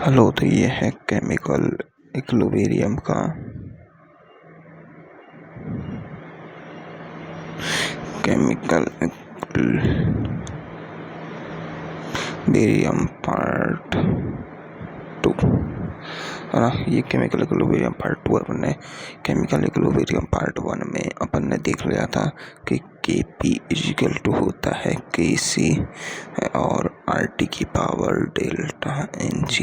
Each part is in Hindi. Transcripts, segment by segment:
हेलो, तो ये है केमिकल इक्विलिब्रियम का केमिकल इक्विलिब्रियम पार्ट 2 है ना। ये केमिकल इक्विलिब्रियम पार्ट 2 अपन ने केमिकल इक्विलिब्रियम पार्ट 1 में अपन ने देख लिया था कि Kp इजिकल टू होता है Kc और RT की पावर डेल्टा Ng,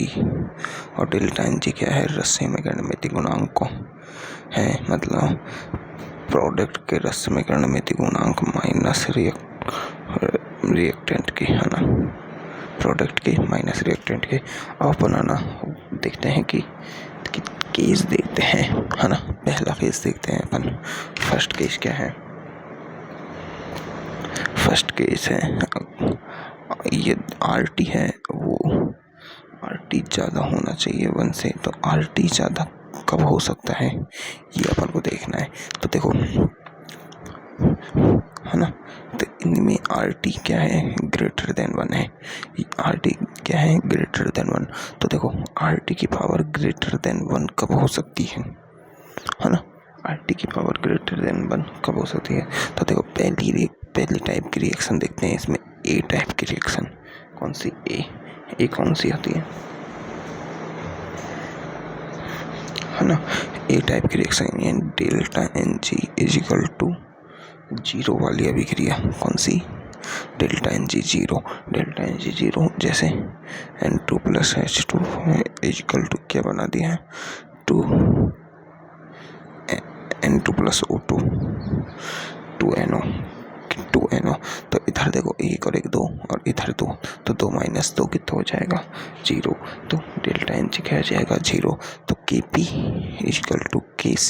और डेल्टा Ng क्या है? रस्से में गणमितीय गुणांक है, मतलब प्रोडक्ट के रस्से में गणमितीय गुणांक माइनस रिएक्टेंट के, है ना, प्रोडक्ट के माइनस रिएक्टेंट के। अब अपन है ना देखते हैं कि केस देखते हैं, है ना। पहला केस देखते हैं अपन। फर्स्ट केस क्या है? फर्स्ट केस है ये RT है, वो RT ज़्यादा होना चाहिए 1 से, तो RT ज़्यादा कब हो सकता है ये अपन को देखना है। तो देखो, है ना, तो इनमें RT क्या है? ग्रेटर देन 1 है। RT क्या है? Greater than 1। तो देखो, RT की पावर ग्रेटर देन 1 कब हो सकती है ना। RT की पावर ग्रेटर देन 1 कब हो सकती है? तो देखो, पहली टाइप की रिएक्शन देखते हैं। इसमें A टाइप की रिएक्शन कौन सी? ए कौन सी आती है ना। A टाइप की रिएक्शन यानी डेल्टा Ng इजिकल टू 0 वाली अभिक्रिया कौन सी? Delta Ng 0। डेल्टा Ng 0 जैसे N2 plus H2 is equal to क्या बना दिया है? N2 plus O2 2NO। तो इधर देखो 1 और 1 2, और इधर 2, तो 2 माइनस 2 कितना हो जाएगा? 0। तो डेल्टा Ng क्या हो जाएगा? 0। तो Kp equal to Kc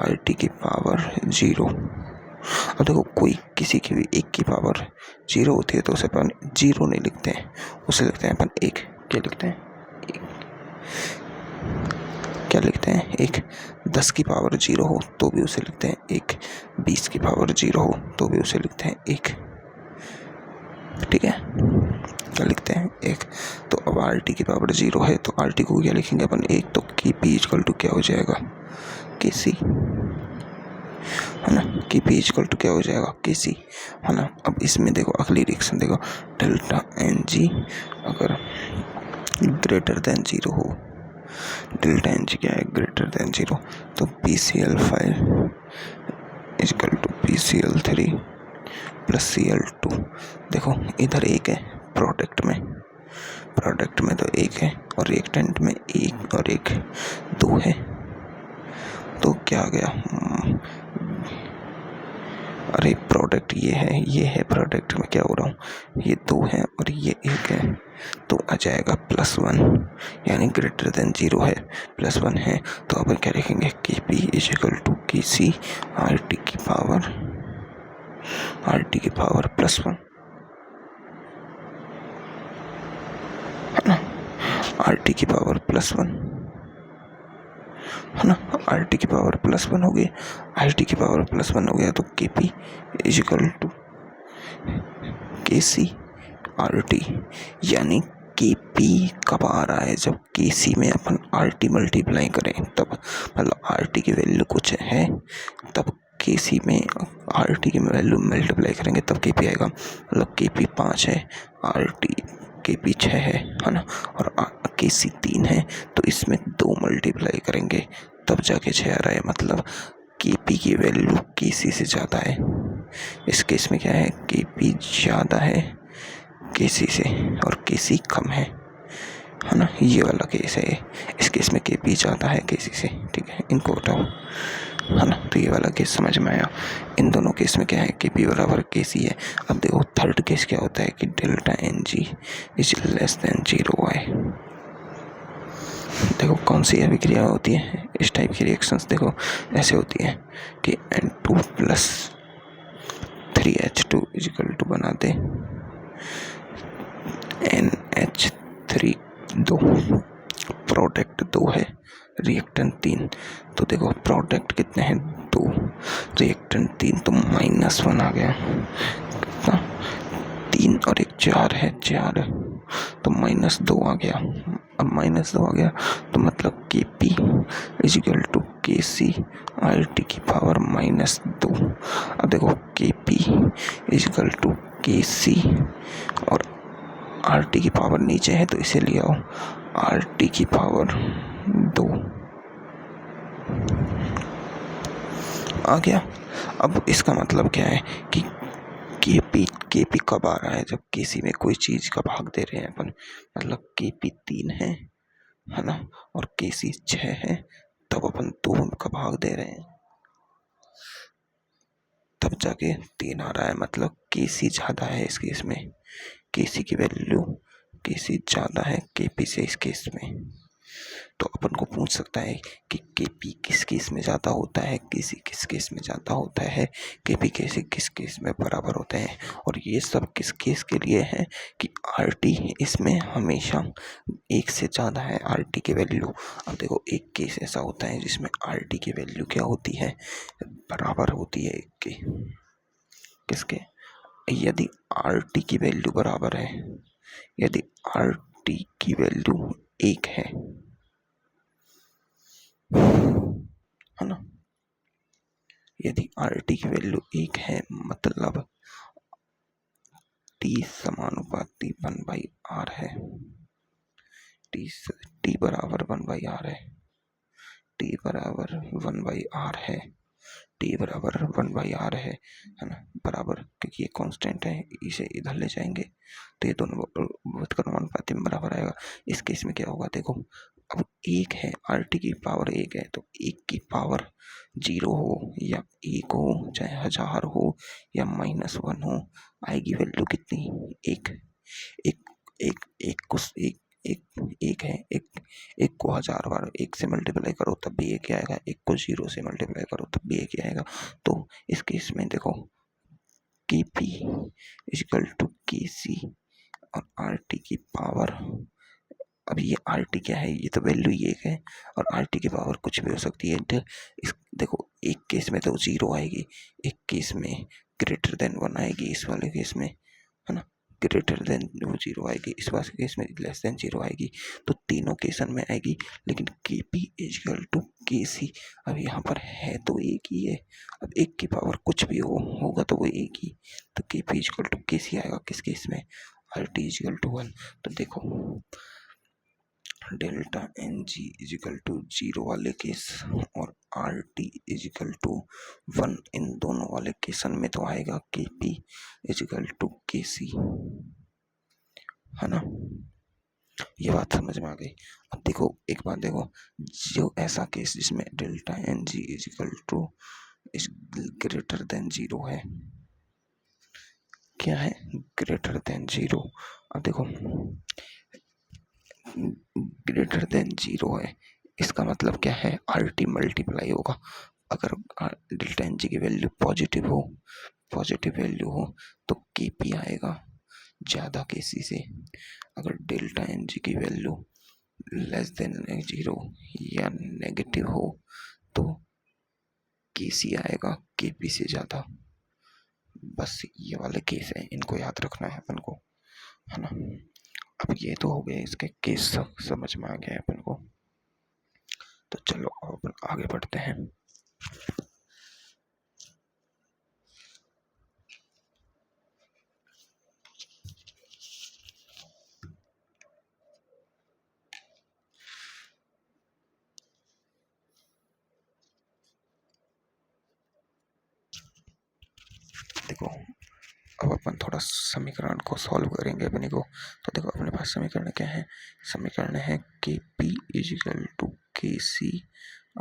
RT की पावर 0। अब देखो, कोई किसी की भी एक की पावर 0 होती है तो उसे अपन 0 नहीं लिखते हैं, उसे लिखते हैं अपन 1। क्या लिखते हैं? 1। क्या लिखते हैं? 1। 10 की पावर 0 हो तो भी उसे लिखते हैं 1। 20 की पावर 0 हो तो भी उसे लिखते हैं 1। ठीक है, क्या लिखते हैं? 1। तो अब RT की पावर 0 है तो RT को क्या लिखेंगे अपन? 1। तो Kp इक्वल टू क्या हो जाएगा? Kc, है ना। Kp इक्वल टू क्या हो जाएगा? Kc, है ना। अब इसमें देखो, अगली रिएक्शन देखो, डेल्टा Ng अगर ग्रेटर देन 0 हो, डेल्टा Ng क्या है? ग्रेटर देन 0, तो PCl5 equal to PCl3 plus Cl2। देखो, इधर 1 है प्रोडक्ट में तो 1 है, और रिएक्टेंट में 1 और 1 2 है। तो क्या आ गया? अरे प्रोडक्ट ये है प्रोडक्ट में क्या हो रहा हूँ? ये 2 है और ये 1 है, तो आ जाएगा +1, यानी ग्रेटर देन 0 है, +1 है। तो अपन क्या लिखेंगे? Kp equal to Kc RT की पावर +1, है ना। RT की पावर +1, है ना। RT की पावर +1 हो गई। RT की पावर +1 हो गया तो Kp equal to Kc RT, यानी Kp कब आ रहा है? जब Kc में अपन RT मल्टीप्लाई करें तब, मतलब RT की वैल्यू कुछ है तब Kc में RT की वैल्यू मल्टीप्लाई करेंगे तब Kp आएगा। मतलब Kp 5 है, Kp 6 है ना, और Kc 3 है, तो इसमें 2 मल्टीप्लाई करेंगे तब जाके 6 आ रहा है। मतलब Kp की वैल्यू Kc से ज़्यादा है। इस केस में क्या है? Kp ज़्यादा है Kc से और Kc कम है ना। ये वाला केस है। इस केस में Kp ज़्यादा है Kc से। ठीक है, इनको हटाओ, है ना। तो ये वाला केस समझ में आया। इन दोनों केस में क्या है? Kp बराबर Kc है। अब देखो, थर्ड केस क्या होता है कि delta Ng is less than 0 है। देखो, कौन सी अभिक्रिया होती है? इस टाइप की रिएक्शंस देखो ऐसे होती है कि N2 plus 3H2 is equal to बना दे NH3 2। प्रोडक्ट 2 है, रिएक्टेंट 3। तो देखो, प्रोडक्ट कितने हैं? 2, रिएक्टेंट 3, तो -1 आ गया। 3 और एक 4 है, 4 तो -2 आ गया। अब -2 आ गया तो मतलब Kp equal to Kc RT की पावर -2। अब देखो Kp इजिकल टू Kc और RT की पावर नीचे है तो इसे ले आओ RT की पावर 2 आ गया। अब इसका मतलब क्या है कि Kp कब आ रहा है, जब Kc में कोई चीज का भाग दे रहे हैं अपन, मतलब Kp 3 है ना, और Kc 6 है, तब अपन 2 का भाग दे रहे हैं, तब जाके 3 आ रहा है। मतलब Kc ज्यादा है इस केस में, Kc की वैल्यू Kc ज्यादा है Kp से इस केस में। तो अपन को पूछ सकता है कि Kp किस केस में ज़्यादा होता है, Kc किस केस में ज़्यादा होता है, Kp Kc किस केस में बराबर होते हैं। और ये सब किस केस के लिए है कि RT इसमें हमेशा 1 से ज़्यादा है RT की वैल्यू। अब देखो एक केस ऐसा होता है जिसमें RT की वैल्यू क्या होती है, बराबर होती है 1 के। किसके? यदि RT की वैल्यू बराबर है, यदि RT की वैल्यू 1 है ना, यदि RT की वैल्यू 1 है मतलब T समानुपाती 1/R है, T बराबर 1/R है, T बराबर 1/R है, T बराबर 1/R है ना, बराबर, क्योंकि ये कांस्टेंट है, इसे इधर ले जाएंगे तो ये दोनों व्युत्क्रमानुपाती में बराबर आएगा। इस केस में क्या होगा देखो, अब 1 है, RT की पावर 1 है, तो 1 की पावर 0 हो या 1 हो, चाहे 1000 हो या -1 हो, आएगी वैल्यू कितनी, 1। एक एक एक को एक एक एक है, एक को 1000 बार 1 से मल्टीप्लाई करो तब भी 1 ही आएगा, 1 को 0 से मल्टीप्लाई करो तब भी 1 ही आएगा। तो इस केस में देखो Kp इजिकल टू Kc और RT की पावर, अब ये RT क्या है, ये तो वैल्यू ही 1 है और RT की पावर कुछ भी हो सकती है। इस देखो एक केस में तो 0 आएगी, एक केस में ग्रेटर देन 1 आएगी, इस वाले केस में है ना, ग्रेटर देन वो 0 आएगी, इस वाले केस में लेस देन 0 आएगी, तो तीनों केसन में आएगी। लेकिन Kp इजिकल टू Kc अब यहाँ पर है तो एक ही है, अब एक की पावर कुछ भी होगा तो वो एक ही, तो Kp इजिकल टू Kc आएगा किस केस में, RT इजिकल टू 1। तो देखो delta N G equal to 0 वाले केस और RT इजिकल टू 1, इन दोनों वाले केसन में तो आएगा Kp इजिकल टू Kc, है ना, ये बात समझ में आ गई। अब देखो एक बात देखो, जो ऐसा केस जिसमें delta N G equal to is greater than 0 है, क्या है, ग्रेटर देन 0। अब देखो ग्रेटर देन 0 है, इसका मतलब क्या है, RT मल्टीप्लाई होगा। अगर डेल्टा एन जी की वैल्यू पॉजिटिव वैल्यू हो तो Kp आएगा ज़्यादा Kc से। अगर डेल्टा एन जी की वैल्यू लेस देन 0 या नेगेटिव हो तो Kc आएगा Kp से ज़्यादा। बस ये वाले केस है, इनको याद रखना है अपन को, है ना। अब ये तो हो गए इसके केस, समझ में आ गया है अपन को। तो चलो अब अपन आगे बढ़ते हैं। देखो अब अपन थोड़ा समीकरण को सॉल्व करेंगे अपने को। तो देखो अपने पास समीकरण क्या है, समीकरण है Kp equal to Kc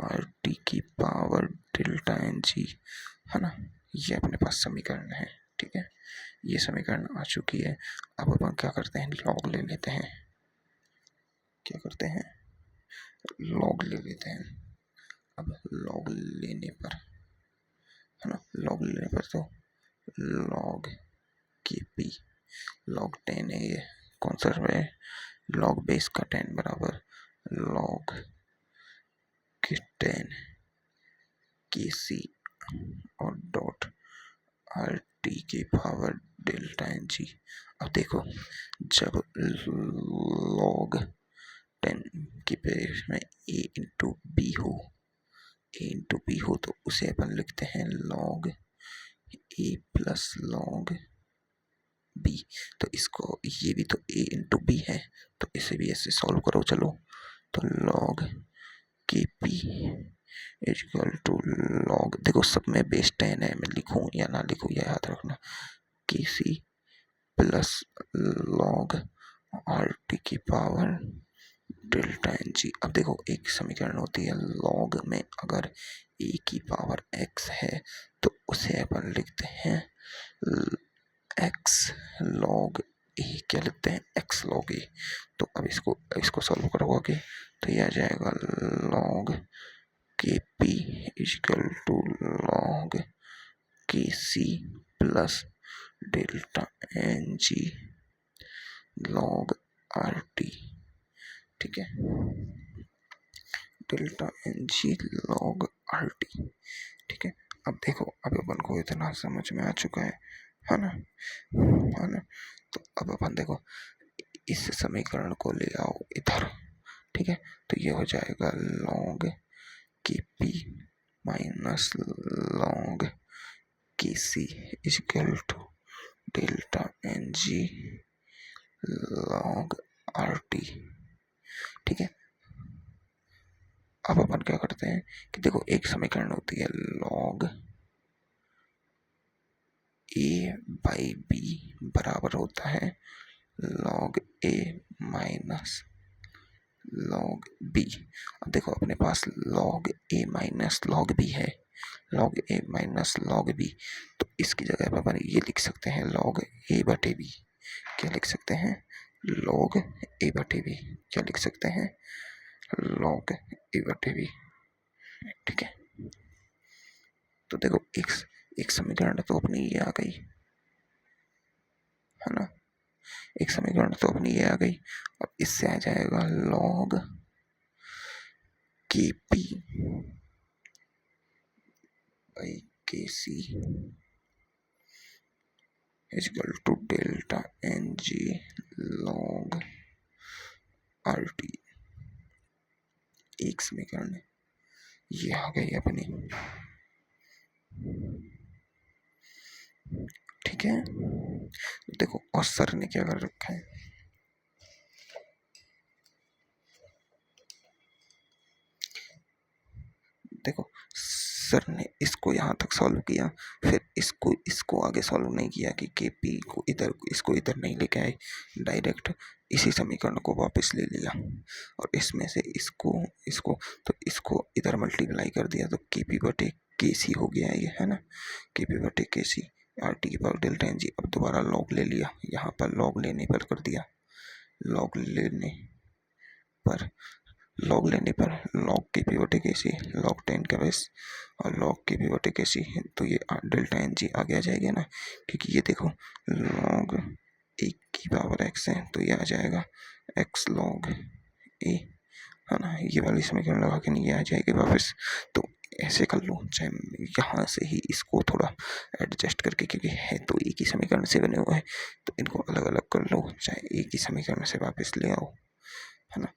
RT की पावर डेल्टा एन जी, है ना, ये अपने पास समीकरण है। ठीक है, ये समीकरण आ चुकी है। अब अपन क्या करते हैं, लॉग ले लेते हैं। क्या करते हैं, लॉग ले लेते हैं। अब लॉग लेने पर, है ना, लॉग लेने पर तो लॉग Kp लॉग 10 है, ये कौन सा है, लॉग बेस का 10 बराबर लॉग के 10 Kc और डॉट RT की पावर डेल्टा एन जी। अब देखो, जब log 10 की बेस में a इंटू बी हो, तो उसे अपन लिखते हैं log a plus log b। तो इसको, ये भी तो a इंटू बी है, तो इसे भी ऐसे सॉल्व करो। चलो, तो log के पी इक्वल टू log, देखो सब में बेस 10 है, मैं लिखूं या ना लिखूं यह याद रखना, K C plus log R T की पावर डेल्टा एन जी। अब देखो, एक समीकरण होती है log में, अगर a की पावर x है तो उसे अपन लिखते हैं x log a। क्या लिखते हैं? x log a। तो अब इसको सॉल्व करोगे तो ये आ जाएगा log के P equal to log K C plus delta N G log R T. ठीक है, delta N G log R T. ठीक है, अब देखो, अब अपन को इतना समझ में आ चुका है ना, है ना। तो अब अपन देखो, इस समीकरण को ले आओ इधर। ठीक है, तो ये हो जाएगा log के P minus log K C equal to delta N G log R T. ठीक है, अब अपन क्या करते हैं कि देखो, एक समीकरण होती है log a बाई बी बराबर होता है log a minus log b। अब देखो, अपने पास log a minus log b है, log a minus log b। तो इसकी जगह पर अपन ये लिख सकते हैं log a बटे b। क्या लिख सकते हैं? log a बटे b। क्या लिख सकते हैं? log a बटे b। ठीक है, तो देखो, एक समीकरण तो अपनी ये आ गई, है ना। एक समीकरण तो अपनी ये आ गई। अब इससे आ जाएगा log के P by K C equal to delta N G log R T. एक समीकरण ये आ गई अपनी। ठीक है, देखो, और सर ने क्या कर रखा है, देखो, सर ने इसको यहाँ तक सॉल्व किया, फिर इसको आगे सॉल्व नहीं किया कि के पी को इधर, इसको इधर नहीं लेके आए, डायरेक्ट इसी समीकरण को वापस ले लिया और इसमें से इसको तो इसको इधर मल्टीप्लाई कर दिया, तो के पी बटे के सी हो गया ये, है ना। के पी बटे के सी आर टी की पावर डेल्टा एन जी। अब दोबारा लॉग ले लिया, यहाँ पर लॉग लेने पर कर दिया, लॉग लेने पर log के पी बटे के सी log 10 का बेस और log के पी बटे के सी, तो ये डेल्टा एन जी आगे आ जाएगा ना, क्योंकि ये देखो log एक की पावर x है, तो ये आ जाएगा x log a, है ना। ये वाली समीकरण लगा के नहीं, ये आ जाएगी वापस। तो ऐसे कर लो, चाहे यहाँ से ही इसको थोड़ा एडजस्ट करके, क्योंकि है तो एक ही समीकरण से बने हुए हैं, तो इनको अलग अलग कर लो, चाहे एक ही समीकरण से वापस ले आओ, है ना।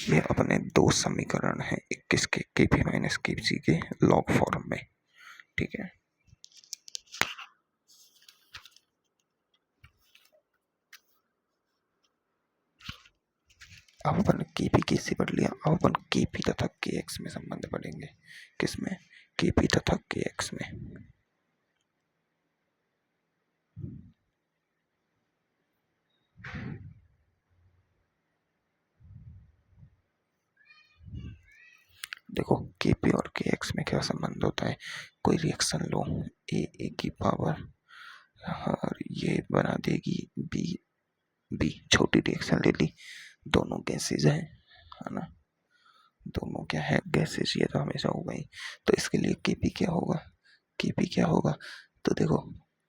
ये अपने दो समीकरण हैं, एक किसके, के पी माइनस के सी के लॉग फॉर्म में। ठीक है, अब अपन के पी के सी पढ़ लिया, अब अपन के पी तथा के एक्स में संबंध पढ़ेंगे। किसमें? के पी तथा के एक्स में। देखो, के पी और के एक्स में क्या संबंध होता है, कोई रिएक्शन लो, ए की पावर और ये बना देगी बी, छोटी रिएक्शन ले ली, दोनों गैसेज है ना, दोनों क्या है, गैसेज, ये तो हमेशा होगा ही। तो इसके लिए के पी क्या होगा, के पी क्या होगा, तो देखो,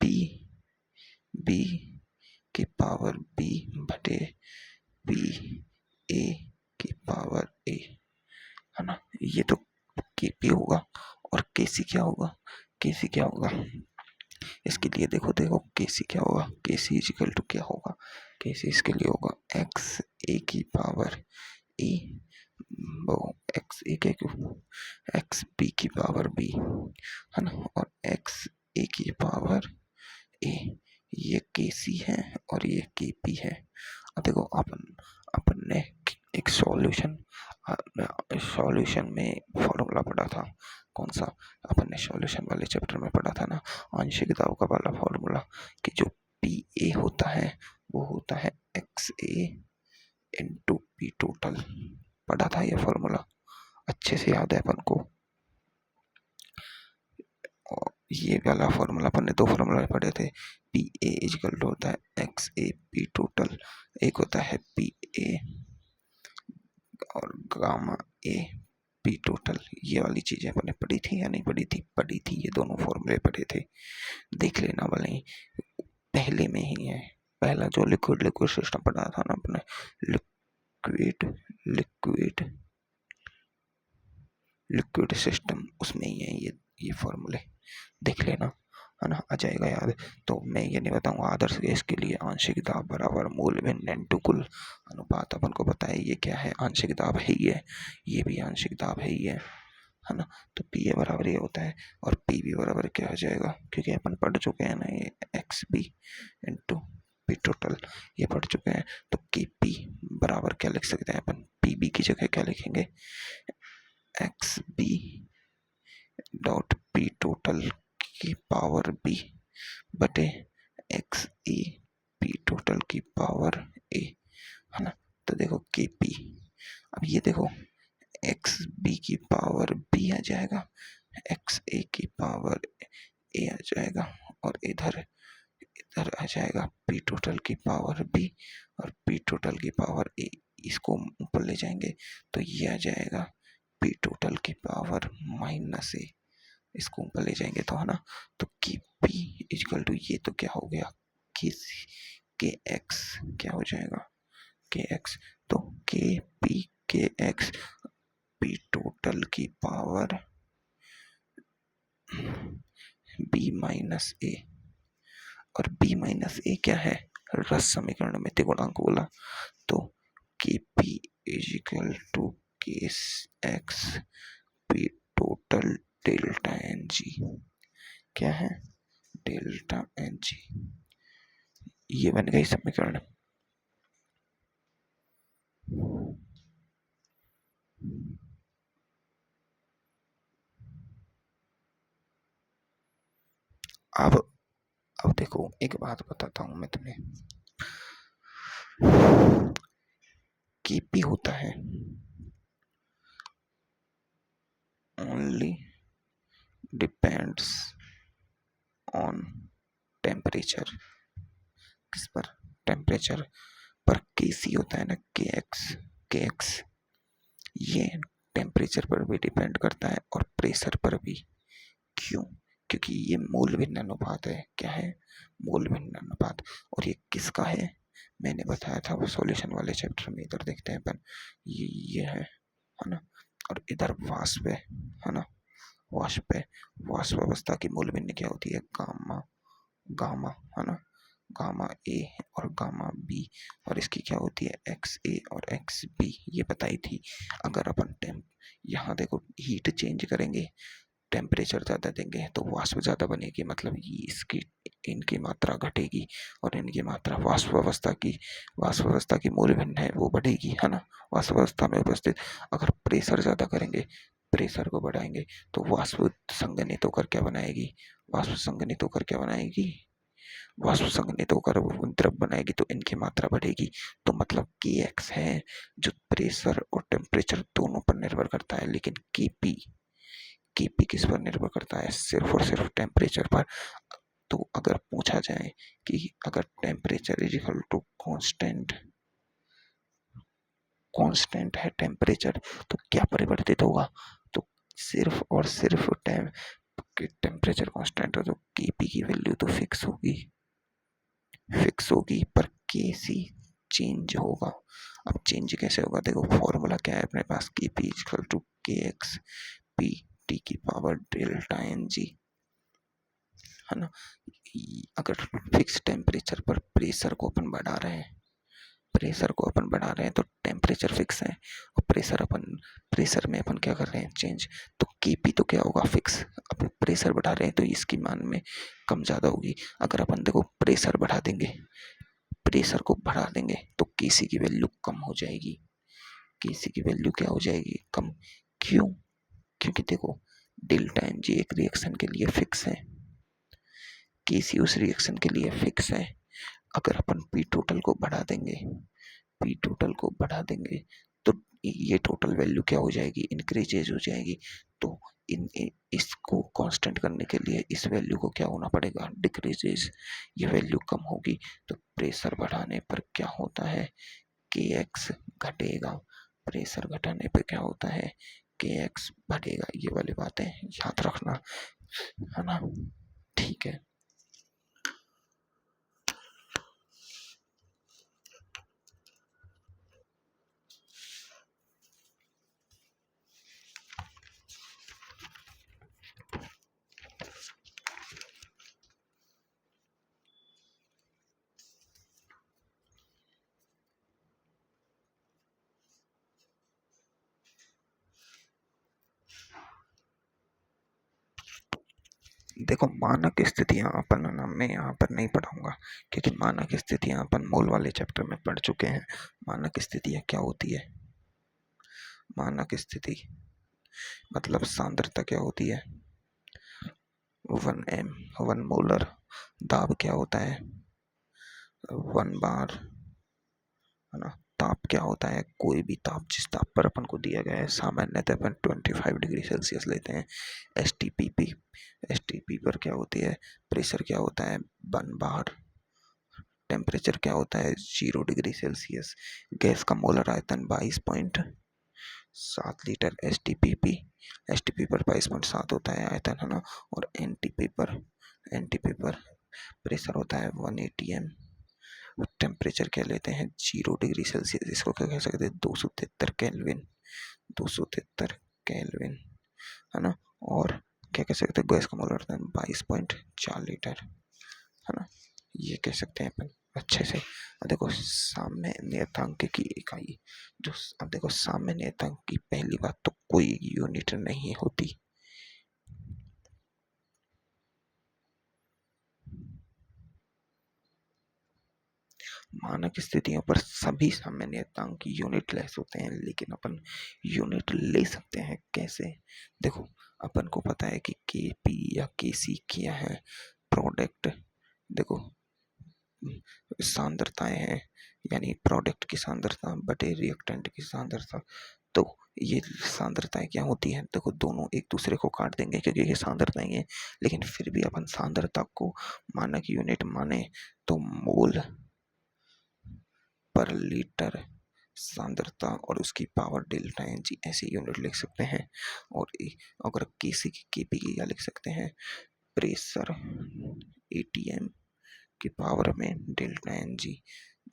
पी बी की पावर बी बटे बी ए की पावर ए, है ना। ये तो के पी होगा। और के सी क्या होगा, के सी क्या होगा इसके लिए, देखो देखो के सी क्या होगा, के सी इजिकल टू क्या होगा, के सी इसके लिए होगा एक्स ए की पावर ए, वो एक्स ए के एक्स बी की पावर बी है ना, और एक्स ए की पावर ए, ये के सी है और ये के पी है। अब देखो अपन ने एक सॉल्यूशन में फॉर्मूला पढ़ा था, कौन सा, अपन ने सॉल्यूशन वाले चैप्टर में पढ़ा था ना, आंशिक दाव का वाला फॉर्मूला, कि जो पी ए होता है वो होता है एक्स ए इंटू पी टोटल। पढ़ा था ये फॉर्मूला, अच्छे से याद है अपन को। और ये वाला फॉर्मूला अपन ने दो फॉर्मूला पढ़े थे, पी ए इजिकल टू होता है एक्स ए पी टोटल, एक होता है पी ए और गामा ए पी टोटल। ये वाली चीजें अपन ने पढ़ी थी या नहीं पढ़ी थी, पढ़ी थी, ये दोनों फॉर्मूले पढ़े थे, देख लेना भले ही, पहले में ही है। पहला जो लिक्विड सिस्टम पढ़ा था ना अपने, लिक्विड सिस्टम, उसमें ही है ये फॉर्मूले, देख लेना, है ना, आ जाएगा याद। तो मैं ये नहीं बताऊंगा आदर्श गैस के लिए आंशिक दाब बराबर मूल भिन्न इंटू कुल अनुपात, अपन को पता है ये क्या है, आंशिक दाब है ही है, ये भी आंशिक दाब है ही है ना। तो पी ए बराबर ये होता है, और पी बी बराबर क्या हो जाएगा, क्योंकि अपन पढ़ चुके हैं ना ये X B into P total, ये पढ़ चुके हैं। तो के पी बराबर क्या लिख सकते हैं अपन, पी बी की जगह क्या लिखेंगे, X B dot P total की पावर बी बटे एक्स ए पी टोटल की पावर ए, है ना। तो देखो के पी, अब ये देखो एक्स बी की पावर बी आ जाएगा, एक्स ए की पावर ए आ जाएगा, और इधर इधर आ जाएगा पी टोटल की पावर बी और पी टोटल की पावर ए, इसको ऊपर ले जाएंगे तो ये आ जाएगा पी टोटल की पावर माइनस ए, इसको ऊपर ले जाएंगे तो, है ना। तो के पी इक्वल टू ये तो क्या हो गया, के एक्स क्या हो जाएगा, के एक्स, तो के एक्स पी टोटल की पावर बी माइनस ए, और बी माइनस ए क्या है, रस समीकरण में त्रिगुणांक बोला, तो K P is equal to K X P total delta N G, क्या है, डेल्टा एन जी, ये बन गई समीकरण। अब देखो एक बात बताता हूं मैं तुम्हें, केपी होता है ओनली डिपेंड्स ऑन टेम्परेचर, किस पर, टेम्परेचर पर। केसी होता है ना के एक्स, ये टेम्परेचर पर भी डिपेंड करता है और प्रेशर पर भी। क्यों, क्योंकि ये मूल भिन्न अनुपात है, क्या है, मूल भिन्न अनुपात। और ये किसका है, मैंने बताया था वो सॉल्यूशन वाले चैप्टर में, इधर देखते हैं अपन, ये है ना, और इधर वाष्प है ना, वाष्प अवस्था की मूल भिन्न क्या होती है, गामा है ना, गामा ए और गामा बी, और इसकी क्या होती है एक्स ए और एक्स बी, ये बताई थी। अगर अपन यहाँ देखो हीट चेंज करेंगे, टेम्परेचर ज़्यादा देंगे तो वाष्प ज़्यादा बनेगी, मतलब ये इसकी इनकी मात्रा घटेगी और इनकी मात्रा वाष्प अवस्था की मूल भिन्न है वो बढ़ेगी, है ना, वाष्प अवस्था में उपस्थित। अगर प्रेशर ज़्यादा करेंगे, प्रेशर को बढ़ाएंगे तो वाष्प संघनित होकर क्या बनाएगी, वाष्प संघनित होकर द्रव बनाएगी, तो इनकी मात्रा बढ़ेगी। तो मतलब के एक्स है जो प्रेशर और टेम्परेचर दोनों पर निर्भर करता है, लेकिन केपी किस पर निर्भर करता है, सिर्फ और सिर्फ टेम्परेचर पर। तो अगर पूछा जाए कि अगर temperature is equal to constant है टेम्परेचर, तो क्या परिवर्तित होगा, तो सिर्फ और सिर्फ टेम्परेचर कांस्टेंट है तो केपी की वैल्यू तो फिक्स होगी, पर केसी चेंज होगा। अब चेंज कैसे होगा, देखो फॉर्मूला क्या है अपने पास, KP is equal to K X P T की पावर डेल्टा एन जी, है ना। अगर फिक्स टेम्परेचर पर प्रेशर को अपन बढ़ा रहे हैं, तो टेम्परेचर फिक्स है, और प्रेशर में अपन क्या कर रहे हैं, चेंज। तो केपी तो क्या होगा, फिक्स। अपन प्रेशर बढ़ा रहे हैं तो इसकी मान में कम ज़्यादा होगी। अगर अपन देखो प्रेशर को बढ़ा देंगे तो केसी की वैल्यू कम हो जाएगी। केसी की वैल्यू क्या हो जाएगी, कम। क्यों? क्योंकि देखो डेल्टा एन जी एक रिएक्शन के लिए फिक्स है, केसी उस रिएक्शन के लिए फिक्स है। अगर अपन पी टोटल को बढ़ा देंगे, तो ये टोटल वैल्यू क्या हो जाएगी, इंक्रीजेज हो जाएगी। तो इसको कांस्टेंट करने के लिए इस वैल्यू को क्या होना पड़ेगा, डिक्रीजेज। ये वैल्यू कम होगी तो प्रेशर बढ़ाने पर क्या होता है, के एक्स घटेगा। प्रेशर घटाने पर क्या होता है, के एक्स बढ़ेगा। ये वाली बातें याद रखना, है ना। ठीक है। देखो मानक स्थितियां अपन ना, मैं यहाँ पर नहीं पढ़ाऊंगा, क्योंकि मानक स्थितियां अपन मोल वाले चैप्टर में पढ़ चुके हैं। मानक स्थितियां क्या होती है, मानक स्थिति मतलब सांद्रता क्या होती है, 1 m, 1 मोलर। दाब क्या होता है, 1 बार, है ना। ताप क्या होता है, कोई भी ताप जिस ताप पर अपन को दिया गया है, सामान्यतः अपन 25 डिग्री सेल्सियस लेते हैं। एस टी पी पर क्या होती है, प्रेशर क्या होता है, 1 बार। टेम्परेचर क्या होता है, 0 डिग्री सेल्सियस। गैस का मोलर आयतन 22.7 लीटर। एस टी पी पर 22.7 होता है आयतन, है ना। और एन टी पी पर प्रेशर होता है 180 m। टेम्परेचर क्या लेते हैं, 0 डिग्री सेल्सियस। इसको क्या कह सकते हैं, 273 केल्विन। 273 केल्विन, है ना। और क्या कह सकते हैं, गैस का मोलर आयतन 22.4 लीटर, है ना। ये कह सकते हैं अपन अच्छे से। अब देखो साम्य नियतांक की इकाई, जो अब देखो साम्य नियतांक की पहली बात तो कोई यूनिट नहीं होती। मानक स्थितियों पर सभी साम्य नियतांक यूनिट लेस होते हैं, लेकिन अपन यूनिट ले सकते हैं कैसे। देखो अपन को पता है कि के पी या के सी क्या है, प्रोडक्ट। देखो सांद्रताएं हैं, यानी प्रोडक्ट की सांद्रता बटे रिएक्टेंट की सांद्रता। तो ये सांद्रताएं क्या होती हैं, देखो दोनों एक दूसरे को काट देंगे क्योंकि ये सांद्रताएं हैं, लेकिन फिर भी अपन सांद्रता को मानक यूनिट माने तो मोल पर लीटर सांद्रता और उसकी पावर डेल्टा एन जी ऐसे यूनिट लिख सकते हैं। और अगर केसी की केपी की क्या लिख सकते हैं, प्रेशर एटीएम की पावर में डेल्टा एन जी,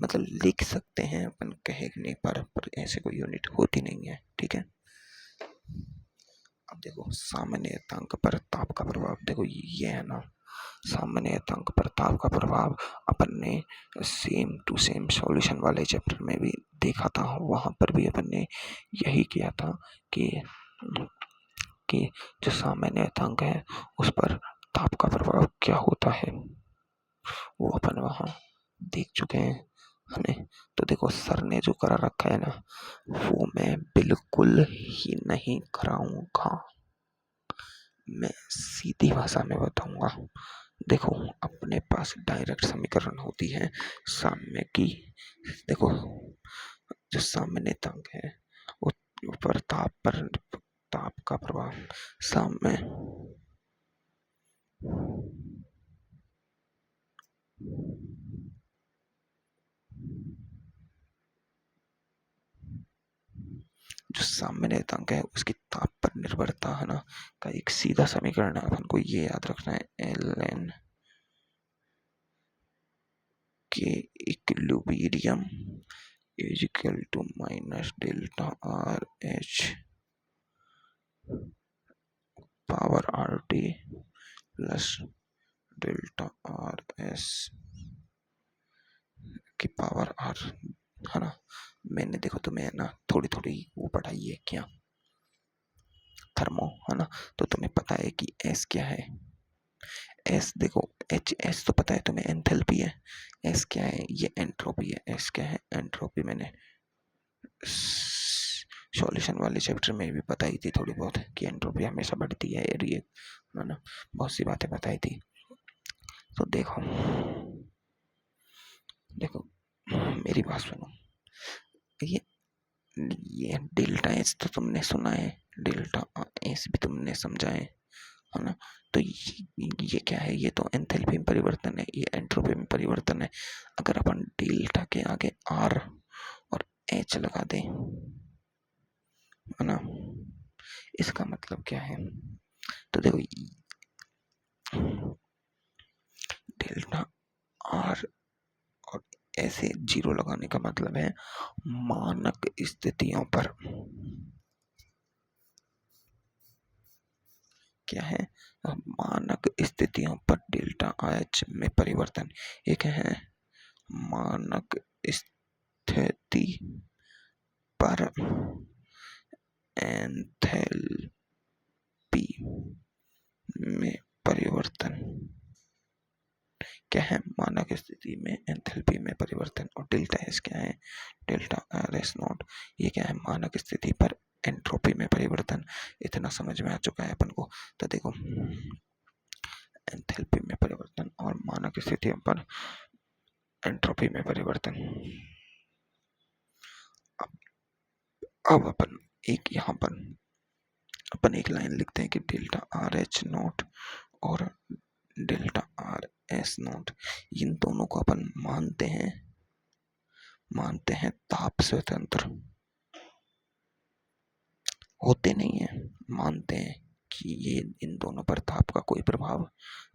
मतलब लिख सकते हैं अपन, कहने पर ऐसे कोई यूनिट होती नहीं है। ठीक है। अब देखो सामान्य नियतांक पर ताप का प्रभाव, देखो ये है ना, सामान्य नियतांक पर ताप का प्रभाव अपन ने सेम टू सेम सॉल्यूशन वाले चैप्टर में भी देखा था। वहां पर भी अपन ने यही किया था कि कि जो सामान्य नियतांक है उस पर ताप का प्रभाव क्या होता है, वो अपन वहां देख चुके हैं, है ना। तो देखो सर ने जो करा रखा है ना, वो मैं बिल्कुल ही नहीं कराऊंगा, मैं सीधी भाषा में बताऊंगा। देखो अपने पास डायरेक्ट समीकरण होती है साम्य की। देखो जो साम्य नियतांक है वो पर ताप का प्रभाव, साम्य जो साम्य नियतांक है उसकी ताप पर निर्भरता, है ना, का एक सीधा समीकरण है। अपन को ये याद रखना है, L N K equilibrium is equal to minus delta R H power R T plus delta R S की पावर आर, है ना। मैंने देखो तुम्हें है ना थोड़ी थोड़ी वो पढ़ाई है क्या, थर्मो, है ना। तो तुम्हें पता है कि एस क्या है। एस देखो, एच एस तो पता है तुम्हें एंथैल्पी है। एस क्या है, ये एंट्रोपी है। एस क्या है, एंट्रोपी। मैंने सॉल्यूशन वाले चैप्टर में भी बताई थी थोड़ी बहुत कि एंट्रोपी हमेशा बढ़ती है, है ना। बहुत सी बातें बताई थी। तो देखो देखो मेरी बात सुनो। ये ये डेल्टा एच तो तुमने सुना है, डेल्टा एस भी तुमने समझा है ना। तो ये क्या है, ये तो एंथैल्पी में परिवर्तन है, ये एंट्रोपी में परिवर्तन है। अगर अपन डेल्टा के आगे आर और एच लगा दें, है ना, इसका मतलब क्या है। तो देखो डेल्टा आर और ऐसे जीरो लगाने का मतलब है मानक स्थितियों पर क्या है, मानक स्थितियों पर डेल्टा एच में परिवर्तन। एक है मानक स्थिति पर एंथैल्पी में परिवर्तन। क्या है, मानक स्थिति में एंथैल्पी में परिवर्तन। और डेल्टा एस क्या है, डेल्टा आर एस नॉट, ये क्या है, मानक स्थिति पर एंट्रोपी में परिवर्तन। इतना समझ में आ चुका है अपन को। तो देखो एंथैल्पी में परिवर्तन और मानक स्थितियों पर एंट्रोपी में परिवर्तन। अब अपन एक यहाँ पर अपन एक लाइन लिखते हैं कि डेल्टा आर एच नॉट और डेल्टा आर एस नॉट, इन दोनों को अपन मानते हैं ताप स्वतंत्र। होते नहीं है, मानते हैं कि ये इन दोनों पर ताप का कोई प्रभाव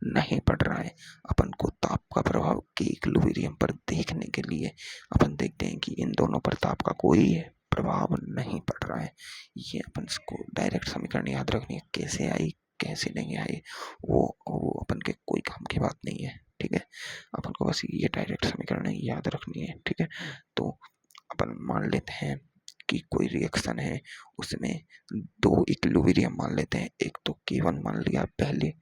नहीं पड़ रहा है। अपन को ताप का प्रभाव के इक्विलिब्रियम पर देखने के लिए अपन देखते हैं कि इन दोनों पर ताप का कोई प्रभाव नहीं पड़ रहा है। ये अपन को डायरेक्ट समीकरण याद रखनी है, कैसे आई कैसे नहीं आई वो अपन के कोई काम की बात नहीं है, ठीक है। अपन को बस ये डायरेक्ट समीकरण याद रखनी है, ठीक है। तो अपन मान लेते हैं कि कोई रिएक्शन है, उसमें दो इक्विलिब्रियम मान लेते हैं। एक तो K1 मान लिया पहले,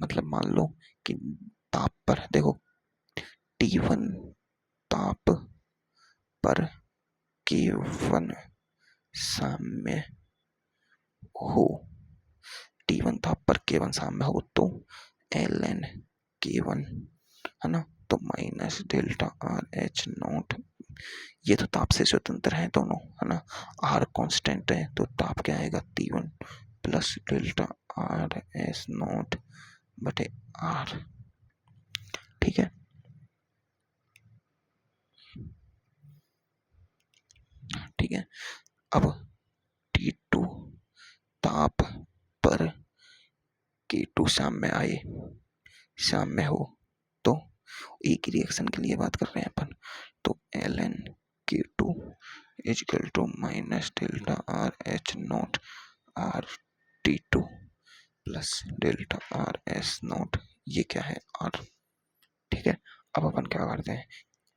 मतलब मान लो कि ताप पर देखो T1 ताप पर K1 साम्य हो, T1 ताप पर K1 साम्य हो तो ln K1, है ना। तो minus delta R H not, ये तो ताप से स्वतंत्र है दोनों, है ना। आर कांस्टेंट है तो ताप क्या आएगा, T1 plus delta R S not बटे आर, ठीक है। ठीक है, अब T2 ताप पर K2 साम्य हो तो एक रिएक्शन के लिए बात कर रहे हैं अपन, तो ln K2 is equal to minus delta R H not R T2 plus delta R S not, ये क्या है आर, ठीक है। अब अपन क्या करते हैं,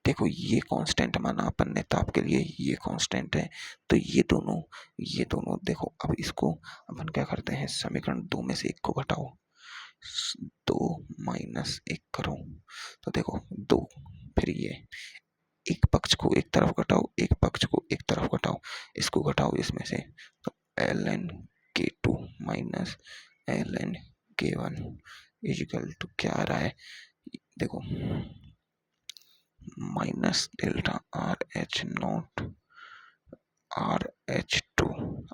देखो ये कांस्टेंट माना अपन ने ताप के लिए, ये कांस्टेंट है, तो ये दोनों देखो। अब इसको अपन क्या करते हैं, समीकरण दो में से एक को घटाओ, दो माइनस एक करो, तो देखो दो, फिर ये एक पक्ष को एक तरफ घटाओ, एक पक्ष को एक तरफ घटाओ, इसको घटाओ इसमें से, तो ln K2 minus ln K1 is equal to क्या आ रहा है, देखो minus delta R H not R H two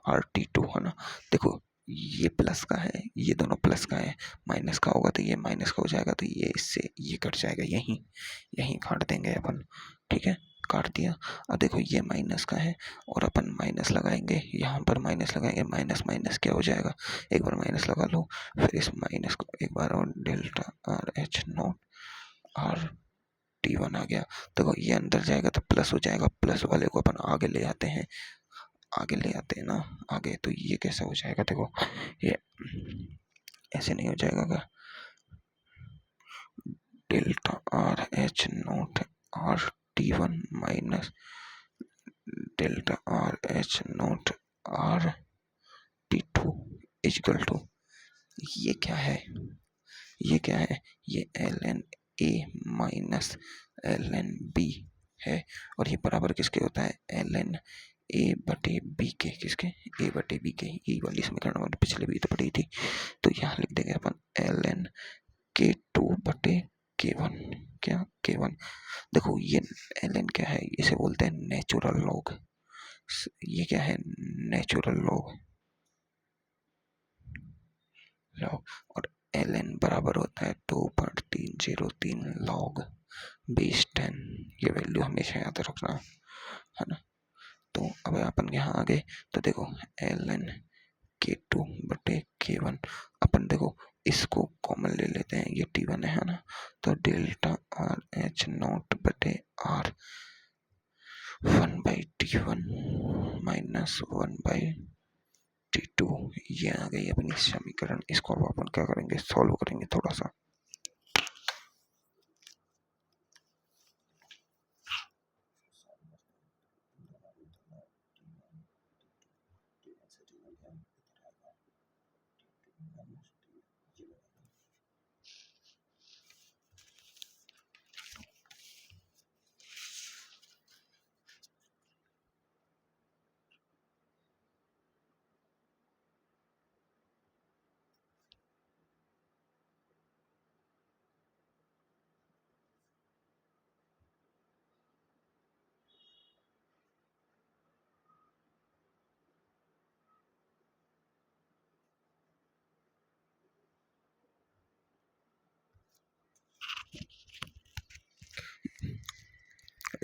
R T two, है ना। देखो ये प्लस का है, ये दोनों प्लस का है, माइनस का होगा तो ये माइनस का हो जाएगा, तो ये इससे ये कट जाएगा, यहीं काट देंगे अपन, ठीक है। काट दिया। अब देखो ये माइनस का है और अपन माइनस लगाएंगे, यहाँ पर माइनस लगाएंगे, माइनस माइनस क्या हो जाएगा, एक बार माइनस लगा लो, फिर इस माइनस को एक बार और delta R H not R T1 आ गया। देखो ये अंदर जाएगा तो प्लस हो जाएगा, प्लस वाले को अपन आगे ले आते हैं, ना आगे, तो ये कैसे हो जाएगा, देखो ये ऐसे नहीं हो जाएगा क्या, delta R H not R T1 minus delta R H not R T2 equal to, ये क्या है, ये क्या है, ये ln A माइनस ln B है। और ये बराबर किसके होता है, ln A बटे B के, किसके, A बटे B के। यही वाली समीकरण हमारे पिछले भी तो पढ़ी थी। तो यहाँ लिख देंगे अपन ln K2 बटे K1, क्या K1। देखो ये ln क्या है, इसे बोलते हैं नेचुरल लॉग। ये क्या है, नेचुरल लॉग, और ln बराबर होता है 2.303 लॉग बेस 10। ये वैल्यू हमेशा याद रखना है ना। तो अब अपन यहाँ आ गए, तो देखो ln K2 बटे K1, अपन देखो इसको कॉमन ले लेते हैं, ये T1 है ना। तो डेल्टा आर एच नॉट बटे आर 1/T1 माइनस 1/T2, ये आ गई अपनी समीकरण। इसको अब अपन क्या करेंगे, सॉल्व करेंगे थोड़ा सा।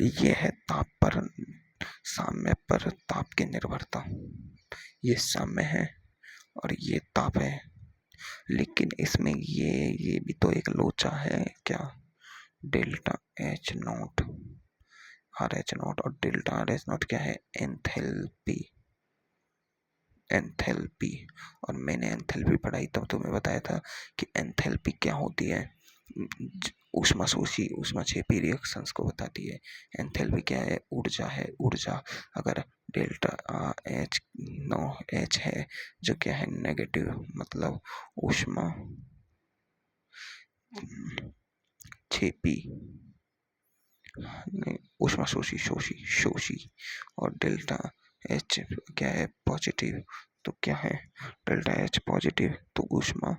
ये है ताप पर, साम्य पर ताप की निर्भरता। ये साम्य है और ये ताप है, लेकिन इसमें ये भी तो एक लोचा है, क्या, delta H not R H not, और डेल्टा आर एच नॉट क्या है, एंथैल्पी, एंथैल्पी। और मैंने एंथैल्पी पढ़ाई तब तुम्हें बताया था कि एंथैल्पी क्या होती है, ऊष्मा शोषी ऊष्मा क्षेपी रिएक्शंस को बताती है। एंथैल्पी क्या है, ऊर्जा है, ऊर्जा। अगर डेल्टा एच नो एच है जो क्या है, नेगेटिव, मतलब ऊष्मा क्षेपी, ऊष्मा शोषी शोषी शोषी, और डेल्टा एच क्या है, पॉजिटिव। तो क्या है, डेल्टा एच पॉजिटिव, तो ऊष्मा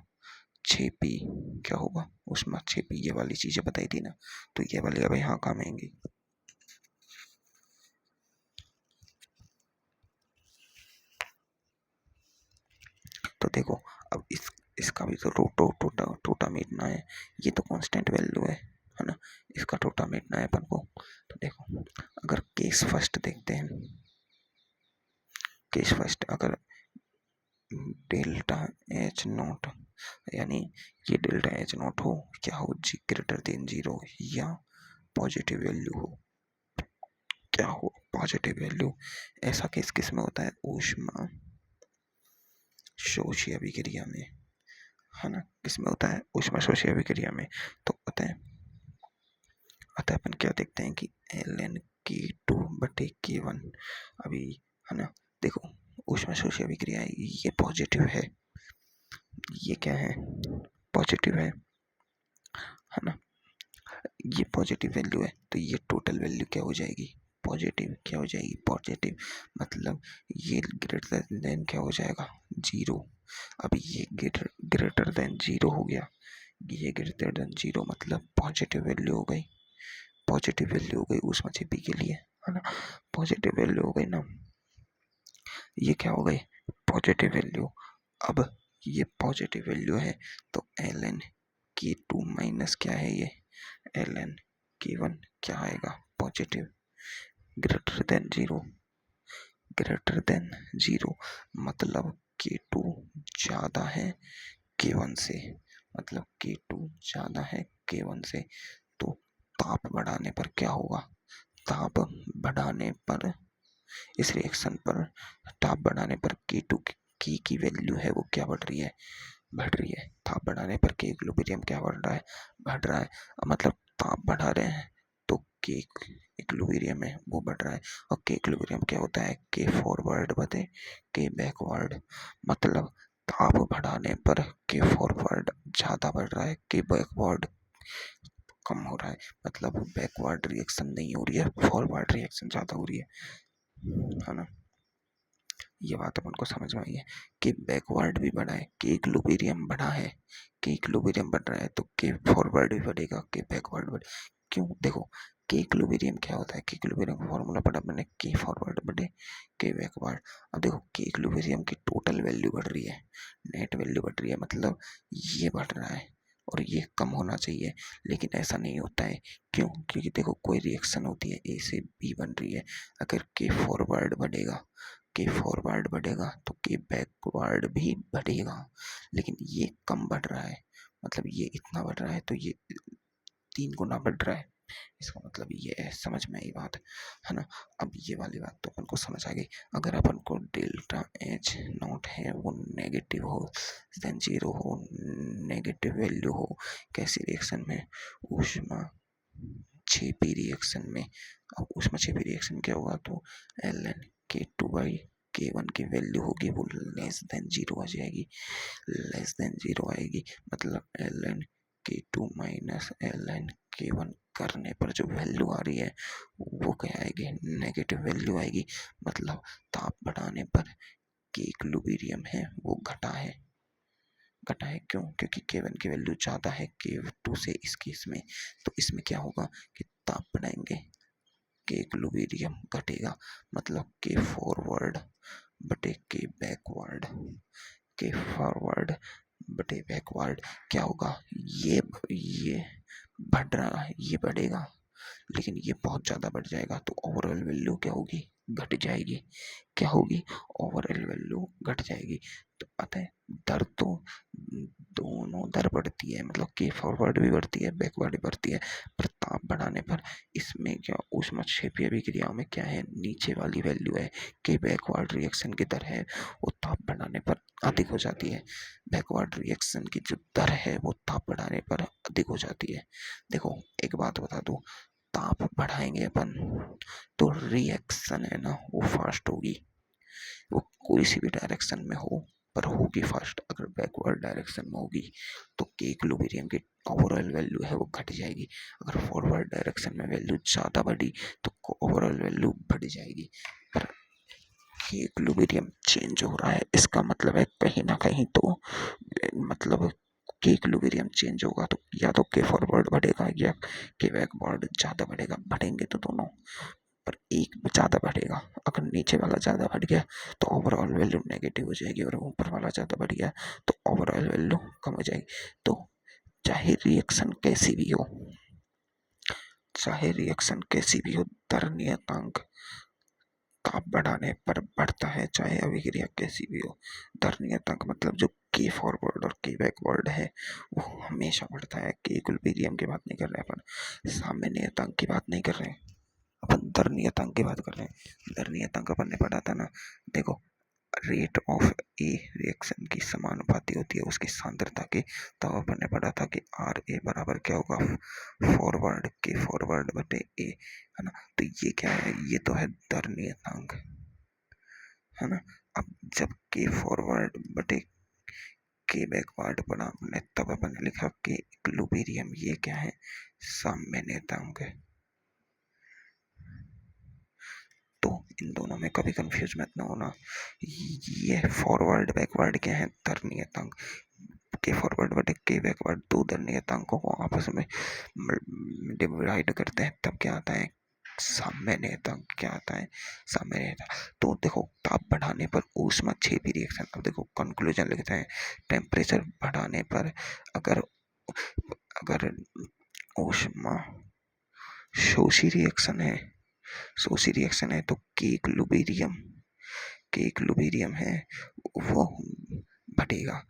क्षेपी क्या होगा, ऊष्मा क्षेपी। ये वाली चीजें बताई थी ना, तो ये वाली अब यहाँ काम आएंगी। तो देखो अब इसका भी तो टोटा मीटना है। ये तो कांस्टेंट वैल्यू है ना, इसका टोटा मीटना है अपन को। तो देखो अगर केस फर्स्ट देखते हैं, केस फर्स्ट, अगर डेल्टा एच नॉट, यानी ये डेल्टा एच नॉट हो, क्या हो, जी ग्रेटर देन 0, या पॉजिटिव वैल्यू हो, क्या हो, पॉजिटिव वैल्यू। ऐसा केस किस में होता है, ऊष्मा शोषी अभिक्रिया में, है ना। किस में होता है, ऊष्मा शोषी अभिक्रिया में। तो अतः अपन क्या देखते हैं कि ln K2 बटे K1, अभी, है ना। देखो ऊष्मा शोषी अभिक्रिया ये पॉजिटिव है, ये क्या है, पॉजिटिव है ना। ये पॉजिटिव वैल्यू है, तो ये टोटल वैल्यू क्या हो जाएगी, पॉजिटिव, क्या हो जाएगी, पॉजिटिव। मतलब ये ग्रेटर देन क्या हो जाएगा, 0। अभी ये ग्रेटर देन 0 हो गया, ये ग्रेटर देन 0 मतलब पॉजिटिव वैल्यू हो गई, पॉजिटिव वैल्यू हो गई ऊष्मा क्षेपी के लिए, है ना। पॉजिटिव वैल्यू हो गई ना, ये क्या हो गई, पॉजिटिव वैल्यू। अब ये पॉजिटिव वैल्यू है, तो ln K2 माइनस क्या है, ये ln K1 क्या आएगा, positive, greater than 0, greater than 0 मतलब K2 ज़्यादा है K1 से, मतलब K2 ज़्यादा है K1 से। तो ताप बढ़ाने पर क्या होगा, ताप बढ़ाने पर, इस रिएक्शन पर ताप बढ़ाने पर K2 की वैल्यू है वो क्या बढ़ रही है, बढ़ रही है। ताप बढ़ाने पर के इक्विलिब्रियम क्या बढ़ रहा है, बढ़ रहा है। मतलब ताप बढ़ा रहे हैं तो के इक्विलिब्रियम है वो बढ़ रहा है। और के इक्विलिब्रियम क्या होता है, के फॉरवर्ड बटे के बैकवर्ड। मतलब ताप बढ़ाने पर के फॉरवर्ड ज़्यादा बढ़ रहा है, के बैकवर्ड कम हो रहा है। मतलब बैकवर्ड रिएक्शन नहीं हो रही है, फॉरवर्ड रिएक्शन ज़्यादा हो रही है ना। ये बात अपन को समझ में आई है कि बैकवर्ड भी बढ़ा है, के इक्विलिब्रियम बढ़ा है, के इक्विलिब्रियम बढ़ रहा है तो के फॉरवर्ड भी बढ़ेगा, के बैकवर्ड बढ़े। क्यों, देखो के इक्विलिब्रियम क्या होता है, के इक्विलिब्रियम का फॉर्मूला पढ़ा मैंने, के फॉरवर्ड बढ़े के बैकवर्ड। अब देखो के इक्विलिब्रियम की टोटल वैल्यू बढ़ रही है, नेट वैल्यू बढ़ रही है, मतलब ये बढ़ रहा है और ये कम होना चाहिए, लेकिन ऐसा नहीं होता है। क्यों, क्योंकि देखो कोई रिएक्शन होती है, ए से बी बन रही है, अगर के फॉरवर्ड बढ़ेगा, के फॉरवर्ड बढ़ेगा तो के बैकवर्ड भी बढ़ेगा, लेकिन ये कम बढ़ रहा है। मतलब ये इतना बढ़ रहा है तो ये 3 गुना बढ़ रहा है। इसका मतलब ये है, समझ में आई बात, है ना। अब ये वाली बात तो अपन को समझ आ गई। अगर अपन को डेल्टा एच नॉट है वो नेगेटिव हो, देन जीरो हो, नेगेटिव वैल्यू हो, कैसी रिएक्शन में, ऊष्मा छेपी रिएक्शन में। अब ऊष्मा छेपी रिएक्शन क्या होगा, तो एल एन के टू बाई के वन की वैल्यू होगी वो लेस देन जीरो आ जाएगी, लेस देन जीरो आएगी। मतलब एल एन के टू माइनस एल एन के वन करने पर जो वैल्यू आ रही है वो क्या आएगी, नेगेटिव वैल्यू आएगी। मतलब ताप बढ़ाने पर के इक्विलिब्रियम है वो घटा है, घटा है। क्यों, क्योंकि के वन की वैल्यू ज़्यादा है के टू से इस केस में। तो इसमें क्या होगा कि ताप बढ़ाएंगे, के इक्विलिब्रियम घटेगा। मतलब के फॉरवर्ड बटे के बैकवर्ड, के फॉरवर्ड बटे बैकवर्ड क्या होगा, ये बढ़ रहा है, ये बढ़ेगा, लेकिन ये बहुत ज़्यादा बढ़ जाएगा तो ओवरऑल वैल्यू क्या होगी, घट जाएगी। क्या होगी, ओवरऑल वैल्यू घट जाएगी। तो पता है दर तो दोनों दर बढ़ती है, मतलब के फॉरवर्ड भी बढ़ती है, बैकवर्ड भी बढ़ती है, पर ताप बढ़ाने पर इसमें क्या, ऊष्मक्षेपी अभिक्रियाओं में क्या है, नीचे वाली वैल्यू है, के बैकवर्ड रिएक्शन की दर है वो ताप बढ़ाने पर अधिक हो जाती है। बैकवर्ड रिएक्शन की जो दर है वो ताप बढ़ाने पर अधिक हो जाती है। देखो एक बात बता दूं, ताप बढ़ाएंगे अपन तो रिएक्शन है ना वो फास्ट होगी, वो कोई सी भी डायरेक्शन में हो पर होगी फास्ट। अगर बैकवर्ड डायरेक्शन में होगी तो के इक्विलिब्रियम की ओवरऑल वैल्यू है वो घट जाएगी, अगर फॉरवर्ड डायरेक्शन में वैल्यू ज़्यादा बढ़ी तो ओवरऑल वैल्यू बढ़ जाएगी। पर के इक्विलिब्रियम चेंज हो रहा है, इसका मतलब है कहीं ना कहीं तो मतलब के इक्विलिब्रियम चेंज होगा तो या तो के फॉरवर्ड बढ़ेगा या के बैकवर्ड ज़्यादा बढ़ेगा, बढ़ेंगे तो दोनों, पर एक ज़्यादा बढ़ेगा। अगर नीचे वाला ज़्यादा बढ़ गया तो ओवरऑल वैल्यू नेगेटिव हो जाएगी, और ऊपर वाला ज़्यादा बढ़ गया तो ओवरऑल वैल्यू कम हो जाएगी। तो चाहे रिएक्शन कैसी भी हो, चाहे रिएक्शन कैसी भी हो, दर नियतांक ताप बढ़ाने पर बढ़ता है, चाहे अभिक्रिया कैसी भी हो। दर नियतांक मतलब जो के फॉरवर्ड और के बैकवर्ड है वो हमेशा बढ़ता है। के इक्विलिब्रियम की बात नहीं कर रहे अपन, साम्य नियतांक की बात नहीं कर रहे हैं, अपन दर नियतांक की बात कर रहे हैं। दर नियतांक अपन ने पढ़ा था ना, देखो रेट ऑफ ए रिएक्शन की समानुपाती होती है उसकी सांद्रता के। तब अपन ने पढ़ा था कि आर ए बराबर क्या होगा, फॉरवर्ड के फॉरवर्ड बटे ए, है ना। तो ये क्या है, ये तो है दर नियतांक, है ना। अब जब के फॉरवर्ड बटे के बैकवर्ड पढ़ा हमने तब अपन ने लिखा कि इक्विलिब्रियम, ये क्या है, साम्य नियतांक है। तो इन दोनों में कभी कंफ्यूज मत ना होना, ये फॉरवर्ड बैकवर्ड क्या है, दर नियतांक। के फॉरवर्ड बटे के बैकवर्ड दो दर नियतांकों को आपस में डिवाइड करते हैं तब क्या आता है, साम्य नियतांक। क्या आता है, साम्य नियतांक। तो देखो ताप बढ़ाने पर ऊष्मक्षेपी रिएक्शन, अब देखो कंक्लूजन लिखते हैं, टेम्परेचर बढ़ाने पर अगर अगर ऊष्मा शोषी रिएक्शन है, शोषी रिएक्शन है तो के इक्विलिब्रियम है वो बढ़ेगा।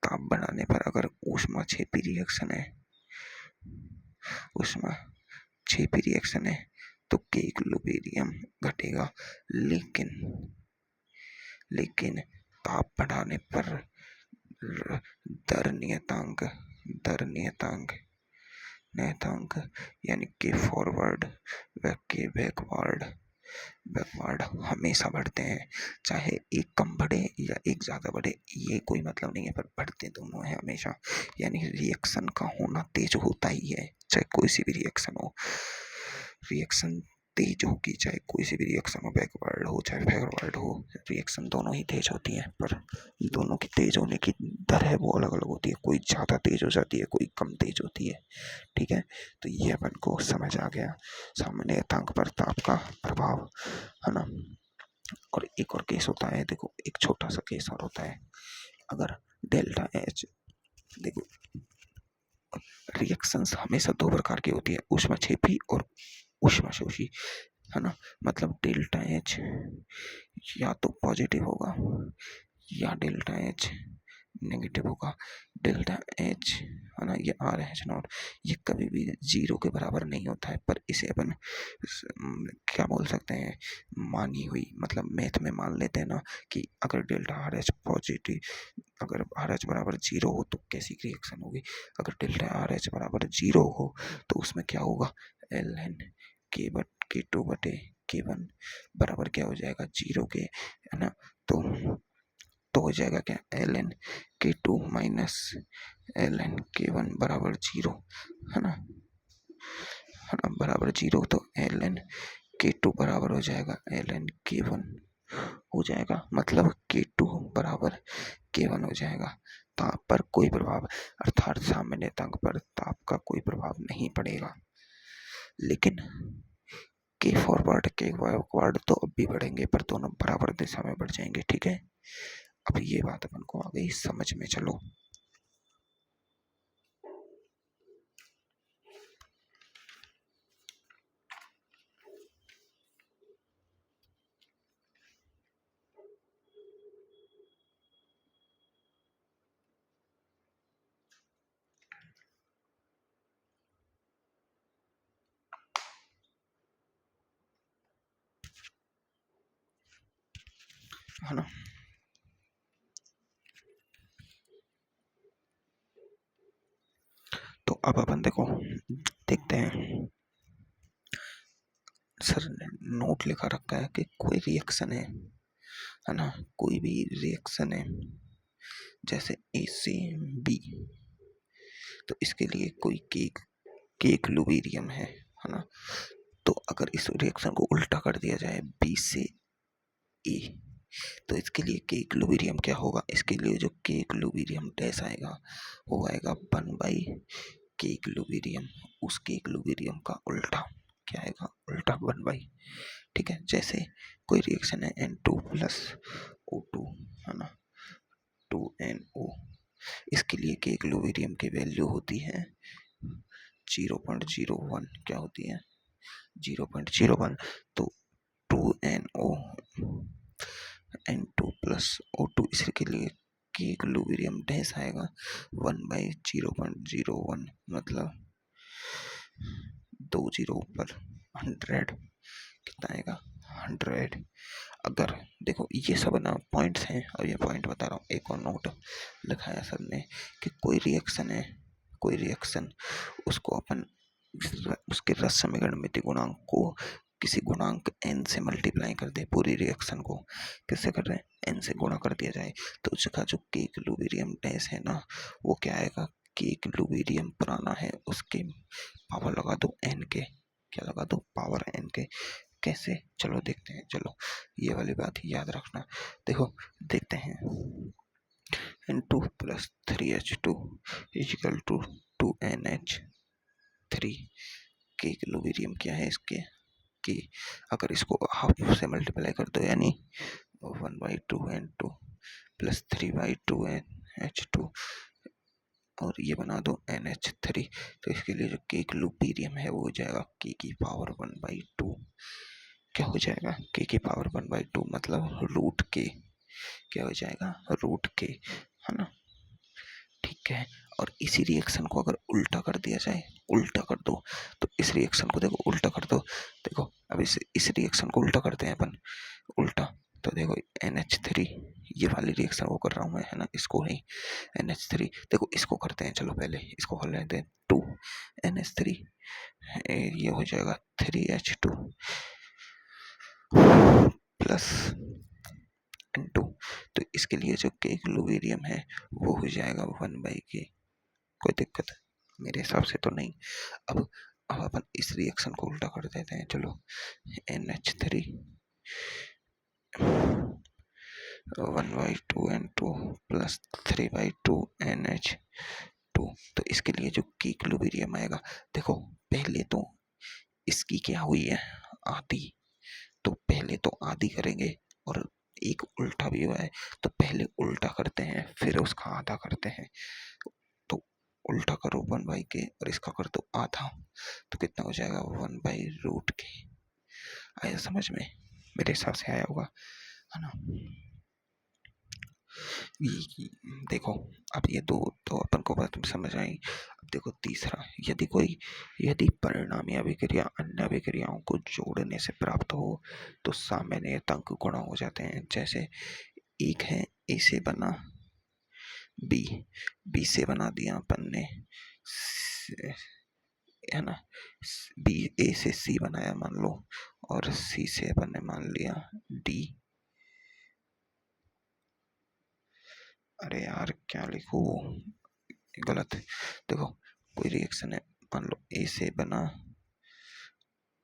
ताप बढ़ाने पर अगर ऊष्मक्षेपी रिएक्शन है, ऊष्मक्षेपी रिएक्शन है तो के इक्विलिब्रियम घटेगा। लेकिन लेकिन ताप बढ़ाने पर र- दर नियतांक दर नियतांक नियतांक यानी के फॉरवर्ड व के बैकवर्ड बैकवर्ड हमेशा बढ़ते हैं, चाहे एक कम बढ़े या एक ज़्यादा बढ़े, ये कोई मतलब नहीं है, पर बढ़ते दोनों हैं हमेशा। यानी रिएक्शन का होना तेज होता ही है, चाहे कोई सी भी रिएक्शन हो। रिएक्शन तेज होगी, चाहे कोई सी भी रिएक्शन हो, बैकवर्ड हो चाहे फॉरवर्ड हो, रिएक्शन दोनों ही तेज होती हैं, पर दोनों की तेज होने की दर है वो अलग अलग होती है। कोई ज़्यादा तेज हो जाती है, कोई कम तेज होती है। ठीक है, तो ये अपन को समझ आ गया सामान्यतांक पर ताप का प्रभाव, है ना। और एक और केस होता है, देखो एक छोटा सा केस और होता है। अगर डेल्टा एच, देखो रिएक्शंस हमेशा दो प्रकार की होती है, ऊष्माक्षेपी और ऊष्माशोषी, है ना। मतलब डेल्टा एच या तो पॉजिटिव होगा या डेल्टा एच नेगेटिव होगा। डेल्टा एच, है ना, ये आर एच नॉट, ये कभी भी जीरो के बराबर नहीं होता है, पर इसे अपन क्या बोल सकते हैं, मानी हुई, मतलब मैथ में मान लेते हैं ना कि अगर डेल्टा आर एच पॉजिटिव, अगर आर एच बराबर जीरो हो तो कैसी रिएक्शन होगी। अगर डेल्टा आर एच बराबर जीरो हो तो उसमें क्या होगा, एल एन के टू बटे के वन बराबर क्या हो जाएगा, जीरो के, है ना। तो हो जाएगा क्या, एल एन के टू माइनस एल एन के वन बराबर जीरो, है ना, बराबर जीरो। तो एल एन के टू बराबर हो जाएगा एल एन के वन हो जाएगा, मतलब के टू बराबर के वन हो जाएगा। ताप पर कोई प्रभाव, अर्थात सामान्यतांक पर ताप का कोई प्रभाव नहीं पड़ेगा, लेकिन के फॉरवर्ड के बैकवर्ड तो अब भी बढ़ेंगे, पर दोनों बराबर दिशा में बढ़ जाएंगे। ठीक है, अब ये बात अपन को आ गई समझ में, चलो। है ना, तो अब अपन देखो देखते हैं, सर ने नोट लिखा रखा है कि कोई रिएक्शन है ना, कोई भी रिएक्शन है, जैसे ए से बी, तो इसके लिए कोई केक केक लुबेरियम है ना। तो अगर इस रिएक्शन को उल्टा कर दिया जाए बी से ए, तो इसके लिए के इक्विलिब्रियम क्या होगा, इसके लिए जो के इक्विलिब्रियम डैश आएगा वो आएगा 1 बाई के इक्विलिब्रियम, उस के इक्विलिब्रियम का उल्टा क्या आएगा, उल्टा 1 बाई। ठीक है, जैसे कोई रिएक्शन है N2 प्लस O2, है ना, 2NO, इसके लिए के इक्विलिब्रियम की वैल्यू होती है 0.01, क्या होती है 0.01। तो 2NO N2 प्लस O2, इसके लिए के इक्विलिब्रियम डैश आएगा 1/0.01, मतलब 2 जीरो ऊपर 100, कितना आएगा 100। अगर देखो ये सब ना पॉइंट्स हैं, और ये पॉइंट बता रहा हूँ, एक और नोट लिखा है सर ने कि कोई रिएक्शन है, कोई रिएक्शन, उसको अपन उसके रस समीकरण मिति गुणांक को किसी गुणांक n से मल्टीप्लाई कर दे, पूरी रिएक्शन को किससे कर रहे हैं, n से गुणा कर दिया जाए, तो उसका जो के इक्विलिब्रियम डैश है ना, वो क्या आएगा, के इक्विलिब्रियम पुराना है उसके पावर लगा दो n के, क्या लगा दो, पावर n के। कैसे, चलो देखते हैं, चलो ये वाली बात याद रखना। देखो देखते हैं, N2 plus 3H2 is equal to 2NH3, के इक्विलिब्रियम क्या है इसके, कि अगर इसको हाफ से मल्टीप्लाई कर दो, यानी 1/2N2 प्लस 3/2NH2, और ये बना दो NH3, तो इसके लिए जो के इक्विलिब्रियम है वो हो जाएगा के की पावर 1/2, क्या हो जाएगा, के की पावर 1/2, मतलब रूट के, क्या हो जाएगा, रूट के, है ना। ठीक है, और इसी रिएक्शन को अगर उल्टा कर दिया जाए, उल्टा कर दो, तो इस रिएक्शन को देखो उल्टा कर दो, देखो अब इस रिएक्शन को उल्टा करते हैं अपन, उल्टा, तो देखो NH3 ये वाली रिएक्शन वो कर रहा हूँ मैं, है ना, इसको नहीं। NH3 देखो इसको करते हैं, चलो पहले इसको कर लेते हैं। 2NH3 ये हो जाएगा 3H2 प्लस N2। तो इसके लिए जो के इक्विलिब्रियम है वो हो जाएगा 1/k। कोई दिक्कत मेरे हिसाब से तो नहीं। अब अपन इस रिएक्शन को उल्टा कर देते हैं, चलो। NH3 1/2 N2 plus 3/2 NH2। तो इसके लिए जो की इक्विलिब्रियम आएगा, देखो पहले तो इसकी क्या हुई है, आधी। तो पहले तो आधी करेंगे और एक उल्टा भी हुआ है, तो पहले उल्टा करते हैं फिर उसका आधा करते हैं। तो उल्टा करो 1/k और इसका कर दो आधा, तो कितना हो जाएगा 1/√k। आया समझ में? मेरे हिसाब से आया होगा, है ना। देखो अब ये दो तो अपन को बात समझ आई। अब देखो तीसरा, यदि परिणामी अभिक्रिया अन्य अभिक्रियाओं को जोड़ने से प्राप्त हो तो सामान्य अंक गुणा हो जाते हैं। जैसे एक है ए से बना बी से बना दिया अपन ने, है ना। बी ए से सी बनाया मान लो, और सी से अपन ने मान लिया डी। अरे यार क्या लिखूं, गलत। देखो कोई रिएक्शन है, मान लो ए से बना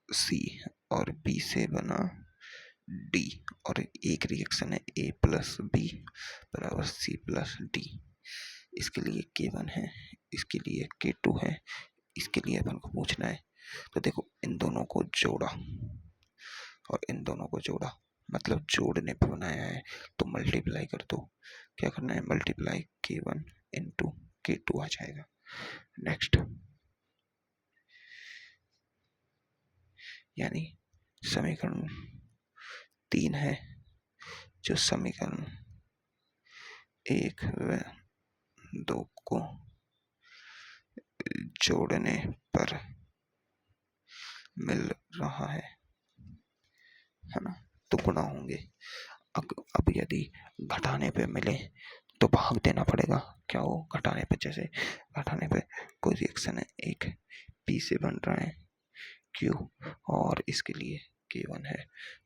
सी और बी से बना डी, और एक रिएक्शन है ए प्लस बी बराबर सी प्लस डी। इसके लिए K1 है, इसके लिए K2 है, इसके लिए अपन को पूछना है। तो देखो इन दोनों को जोड़ा और इन दोनों को जोड़ा, मतलब जोड़ने पे बनाया है, तो मल्टीप्लाई कर दो। क्या करना है, मल्टीप्लाई K1 इंटू K2 आ जाएगा। नेक्स्ट, यानी समीकरण 3 है जो समीकरण 1 व 2 को जोड़ने पर मिल रहा है ना, तो गुणा होंगे। अब यदि घटाने पे मिले तो भाग देना पड़ेगा। क्या हो, घटाने पे, जैसे घटाने पे कोई रिएक्शन है, एक पी से बन रहा है क्यू और इसके लिए K1 है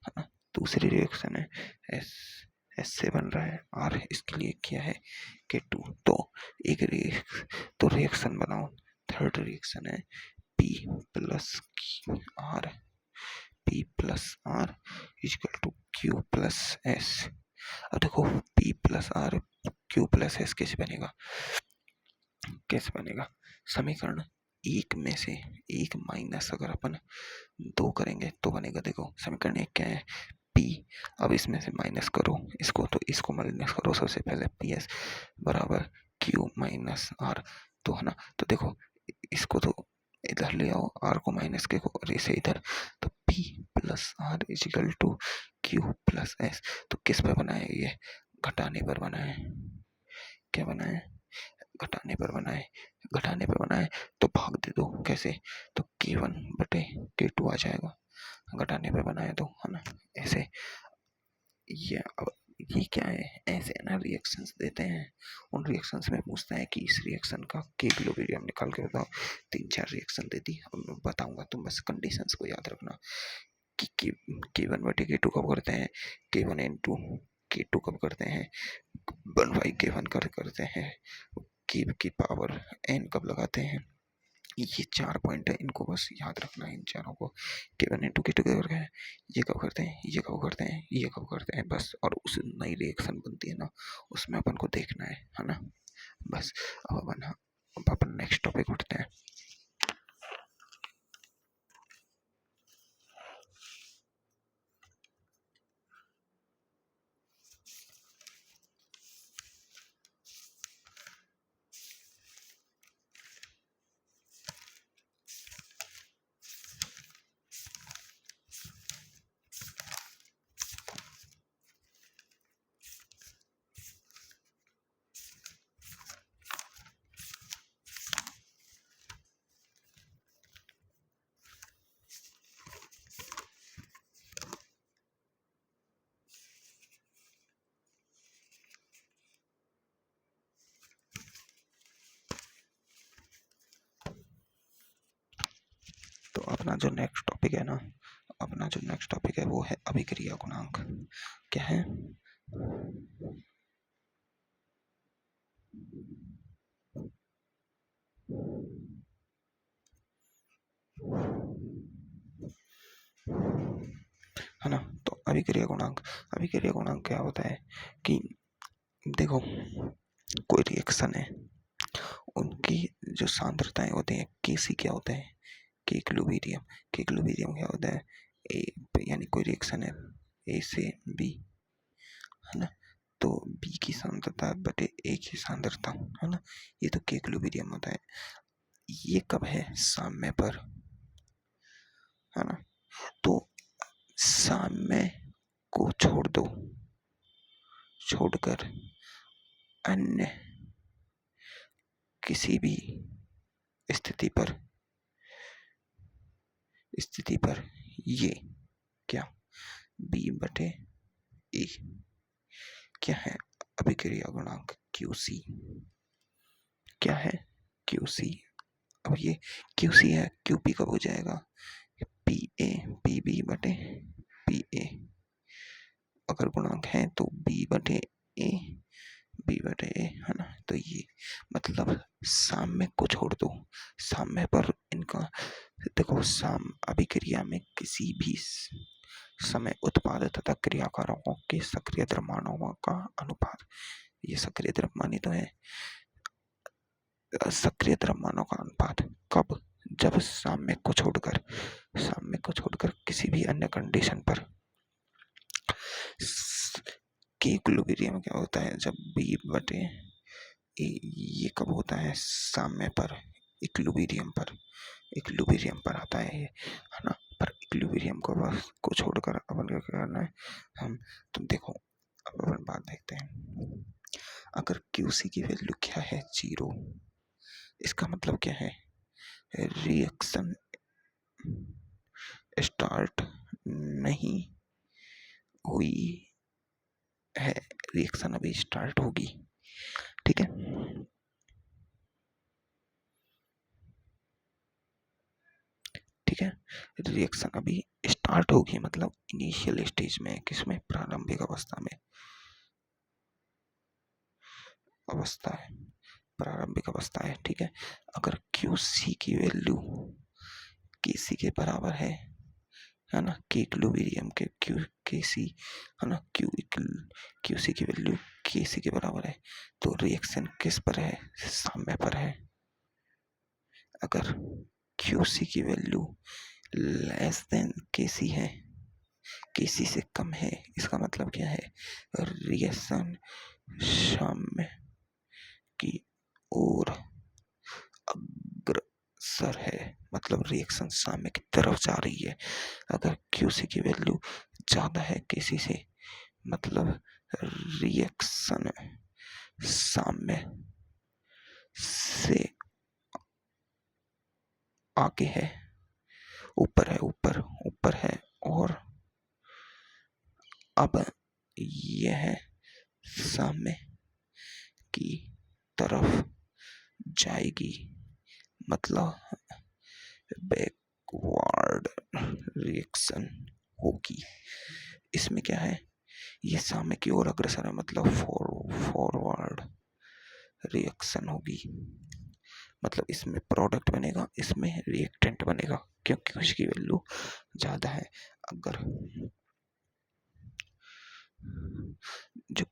ना। दूसरी रिएक्शन है एस से बन रहा है आर, इसके लिए क्या है K2। तो एक रिएक्शन बनाओ। थर्ड रिएक्शन है P plus R, P plus R equal to Q plus S. अब देखो P plus R Q plus S कैसे बनेगा, समीकरण एक में से एक माइनस अगर अपन 2 करेंगे तो बनेगा। देखो समीकरण एक क्या है, P, अब इसमें से माइनस करो इसको, तो इसको माइनस करो सबसे पहले, PS बराबर Q माइनस आर, तो है ना। तो देखो इसको तो इधर ले आओ, आर को माइनस के को और इसे इधर, तो P plus R is equal to Q plus S. तो किस पे बना है ये, घटाने पर बना है। क्या बना है, घटाने पर बना है। तो भाग दे दो, कैसे, तो K1 बटे K2 आ जाएगा, घटाने पे बना है तो, है ना। ऐसे ये क्या है, ऐसे ना रिएक्शंस देते हैं, उन रिएक्शंस में पूछता है कि इस रिएक्शन का के इक्विलिब्रियम निकाल के बताओ। 3-4 रिएक्शन दे दी, अब मैं बताऊंगा, तुम बस कंडीशंस को याद रखना कि K1 बटे K2 कब करते हैं, K1 इंटू K2 कब करते हैं, 1/K1 करते हैं, की पावर n कब लगाते हैं। ये 4 पॉइंट है, इनको बस याद रखना है, इन चारों को। K1 इंटू K2 करते हैं, ये कब करते हैं, ये कब करते हैं, ये कब करते हैं, बस। और उस नई रिएक्शन बनती है ना, उसमें अपन को देखना है ना, बस। अब अपन नेक्स्ट टॉपिक उठते हैं। अपना जो नेक्स्ट टॉपिक है ना, अपना जो नेक्स्ट टॉपिक है वो है अभिक्रिया गुणांक। क्या है? है ना? तो अभिक्रिया गुणांक, अभिक्रिया गुणांक क्या होता है कि देखो, कोई रिएक्शन है, उनकी जो सांद्रताएं होती हैं, केसी क्या होता है, के इक्विलिब्रियम। के इक्विलिब्रियम क्या होता है, ए, यानी कोई रिएक्शन है ए से बी, है ना, तो बी की सांद्रता बटे ए की सांद्रता, है ना, ये तो के इक्विलिब्रियम होता है। ये कब है? साम्य पर, है ना। तो साम्य को छोड़ दो, छोड़कर अन्य किसी भी स्थिति पर, स्थिति पर ये क्या, बी बटे ए क्या है? अभिक्रिया गुणांक क्यूसी। क्या है? क्यूसी। अब ये क्यूसी है, क्यूपी कब हो जाएगा? पी ए पी बी बटे पी ए। अगर गुणांक है तो बी बटे ए, बी बटे ए, है ना। तो ये मतलब साम्य को छोड़ दो, साम्य पर इनका देखो, अभिक्रिया में किसी भी समय उत्पाद तथा क्रियाकारों के सक्रिय द्रव्यमानों का अनुपात, ये सक्रिय द्रव्यमान ही तो है, सक्रिय द्रव्यमानों का अनुपात कब? जब साम्य को छोड़कर, साम्य को छोड़कर किसी भी अन्य कंडीशन पर। के इक्विलिब्रियम क्या होता है? जब बी बटे ए, ये कब होता है? साम्य पर, इक्विलिब्रियम पर, इक्विलिब्रियम पर आता है ये, है ना। पर इक्विलिब्रियम को बस को छोड़कर अपन क्या करना है हम, तुम देखो, अब अपन बात देखते हैं। अगर क्यूसी की वैल्यू क्या है? 0, इसका मतलब क्या है? रिएक्शन स्टार्ट नहीं हुई है, रिएक्शन अभी स्टार्ट होगी, ठीक है। ठीक है, रिएक्शन अभी स्टार्ट होगी, मतलब इनिशियल स्टेज में, किसमें? प्रारंभिक अवस्था में, अवस्था है, प्रारंभिक अवस्था है, ठीक है। अगर क्यूसी की वैल्यू केसी के बराबर है ना, के इक्विलिब्रियम के क्यू केसी, है ना, क्यूसी की वैल्यू केसी के बराबर है, तो रिएक्शन किस पर है? साम्य पर है। अगर क्यूसी की वैल्यू लेस देन केसी है, केसी से कम है, इसका मतलब क्या है? रिएक्शन साम्य की ओर अग्रसर है, मतलब रिएक्शन साम्य की तरफ जा रही है। अगर क्यूसी की वैल्यू ज्यादा है केसी से, मतलब रिएक्शन साम्य से आगे है, ऊपर है, ऊपर ऊपर है, और अब यह साम्य की तरफ जाएगी, मतलब बैकवर्ड रिएक्शन होगी। इसमें क्या है? ये साम्य की ओर अग्रसर है, मतलब फॉरवर्ड रिएक्शन होगी, मतलब इसमें प्रोडक्ट बनेगा, इसमें रिएक्टेंट बनेगा, क्योंकि उसकी वैल्यू ज्यादा है। अगर जो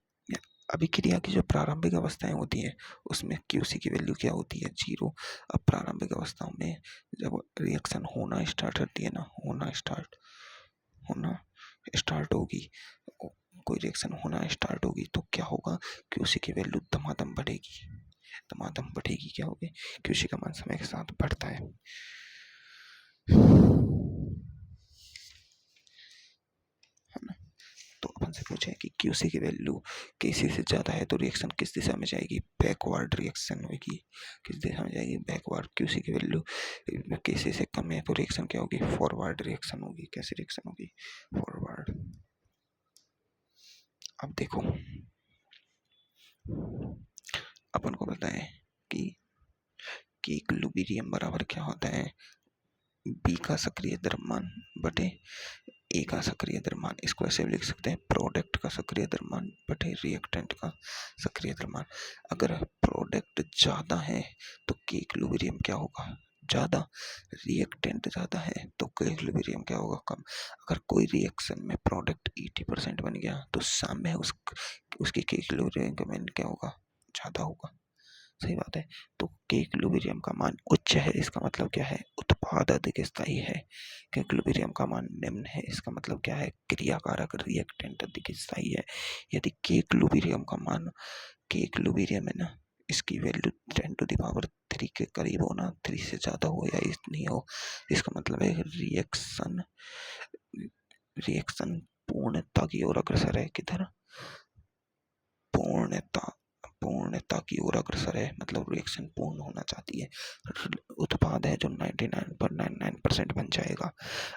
अभिक्रिया की जो प्रारंभिक अवस्थाएं होती हैं, उसमें क्यूसी की वैल्यू क्या होती है? 0। अब प्रारंभिक अवस्थाओं में जब रिएक्शन होना स्टार्ट होती है ना, होना स्टार्ट होगी, कोई रिएक्शन होना स्टार्ट होगी, तो क्या होगा? क्यूसी की वैल्यू दमादम बढ़ेगी, दमादम बढ़ेगी। क्या होगी? क्यूसी का मान समय के साथ बढ़ता है। तो अपन से पूछे कि क्यूसी की वैल्यू केसी से ज्यादा है तो रिएक्शन किस दिशा में जाएगी? बैकवर्ड रिएक्शन होगी। किस दिशा में जाएगी? बैकवर्ड। क्यूसी की वैल्यू केसी से कम है तो रिएक्शन क्या होगी? फॉरवर्ड रिएक्शन होगी। कैसी रिएक्शन होगी? फॉरवर्ड। अब देखो, अपन को पता है कि इक्विलिब्रियम बराबर क्या होता है? बी का सक्रिय द्रव्यमान बटे ए का सक्रिय द्रव्यमान। इसको ऐसे भी लिख सकते हैं, प्रोडक्ट का सक्रिय द्रव्यमान बटे रिएक्टेंट का सक्रिय द्रव्यमान। अगर प्रोडक्ट ज्यादा है तो के इक्विलिब्रियम क्या होगा, ज्यादा। रिएक्टेंट ज्यादा है तो के इक्विलिब्रियम क्या होगा, कम। अगर कोई रिएक्शन में प्रोडक्ट 80% बन गया तो सामने उसकी के इक्विलिब्रियम का मान क्या होगा, ज्यादा होगा। सही बात है। तो के इक्विलिब्रियम का मान उच्च है, इसका मतलब क्या है, उत्पाद अधिक स्थायी है। के इक्विलिब्रियम का मान निम्न है, इसका मतलब क्या है, क्रियाकारक रिएक्टेंट अधिक स्थायी है। यदि के इक्विलिब्रियम का मान, के इक्विलिब्रियम है ना, इसकी वैल्यू 10⁻³ के करीब हो ना, 3 से ज्यादा हो या इतनी हो, इसका मतलब है रिएक्शन पूर्णता की ओर अग्रसर है। किधर, पूर्णता, पूर्णता की ओर अग्रसर है, मतलब रिएक्शन पूर्ण होना चाहती है। उत्पाद है जो 99.99% बन जाएगा।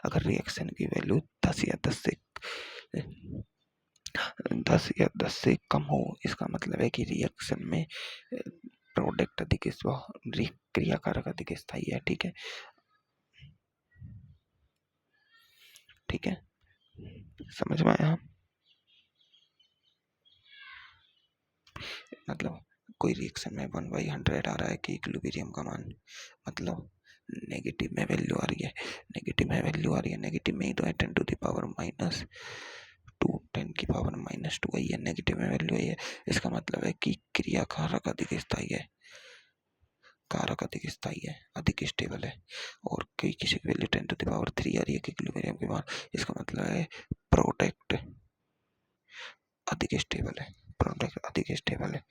अगर रिएक्शन की वैल्यू 10 या 10 से कम हो, इसका मतलब है कि रिएक्शन में प्रोडक्ट अधिक क्रियाकारक अधिक स्थायी है। ठीक है, ठीक है, समझ में आया। मतलब कोई रिएक्शन में 1/100 आ रहा है कि इक्विलिब्रियम का मान, मतलब नेगेटिव में वैल्यू आ रही है, नेगेटिव में वैल्यू आ रही है, नेगेटिव में ही तो है 10⁻², 10⁻² आई है, नेगेटिव में वैल्यू आई है। इसका मतलब है कि क्रिया कारक अधिक स्थायी है, कारक अधिक स्थायी है, अधिक स्टेबल है। और किसी की वैल्यू 10⁻³ आ रही है इक्विलिब्रियम के मान, इसका मतलब है प्रोडक्ट अधिक स्टेबल है, प्रोडक्ट अधिक स्टेबल है।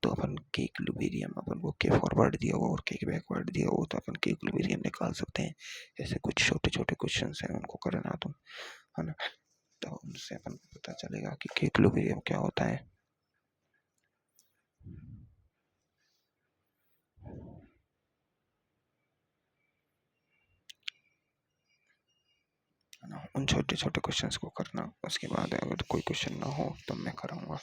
तो अपन के इक्विलिब्रियम, अपन को के फॉरवर्ड दिया हुआ और के बैकवर्ड दिया हुआ, तो अपन के इक्विलिब्रियम निकाल सकते हैं। ऐसे कुछ छोटे छोटे क्वेश्चन हैं, उनको करना तुम, है ना, तो उनसे अपन को पता चलेगा कि के इक्विलिब्रियम क्या होता है ना। उन छोटे छोटे क्वेश्चंस को करना, उसके बाद अगर कोई क्वेश्चन ना हो तो मैं कराऊंगा।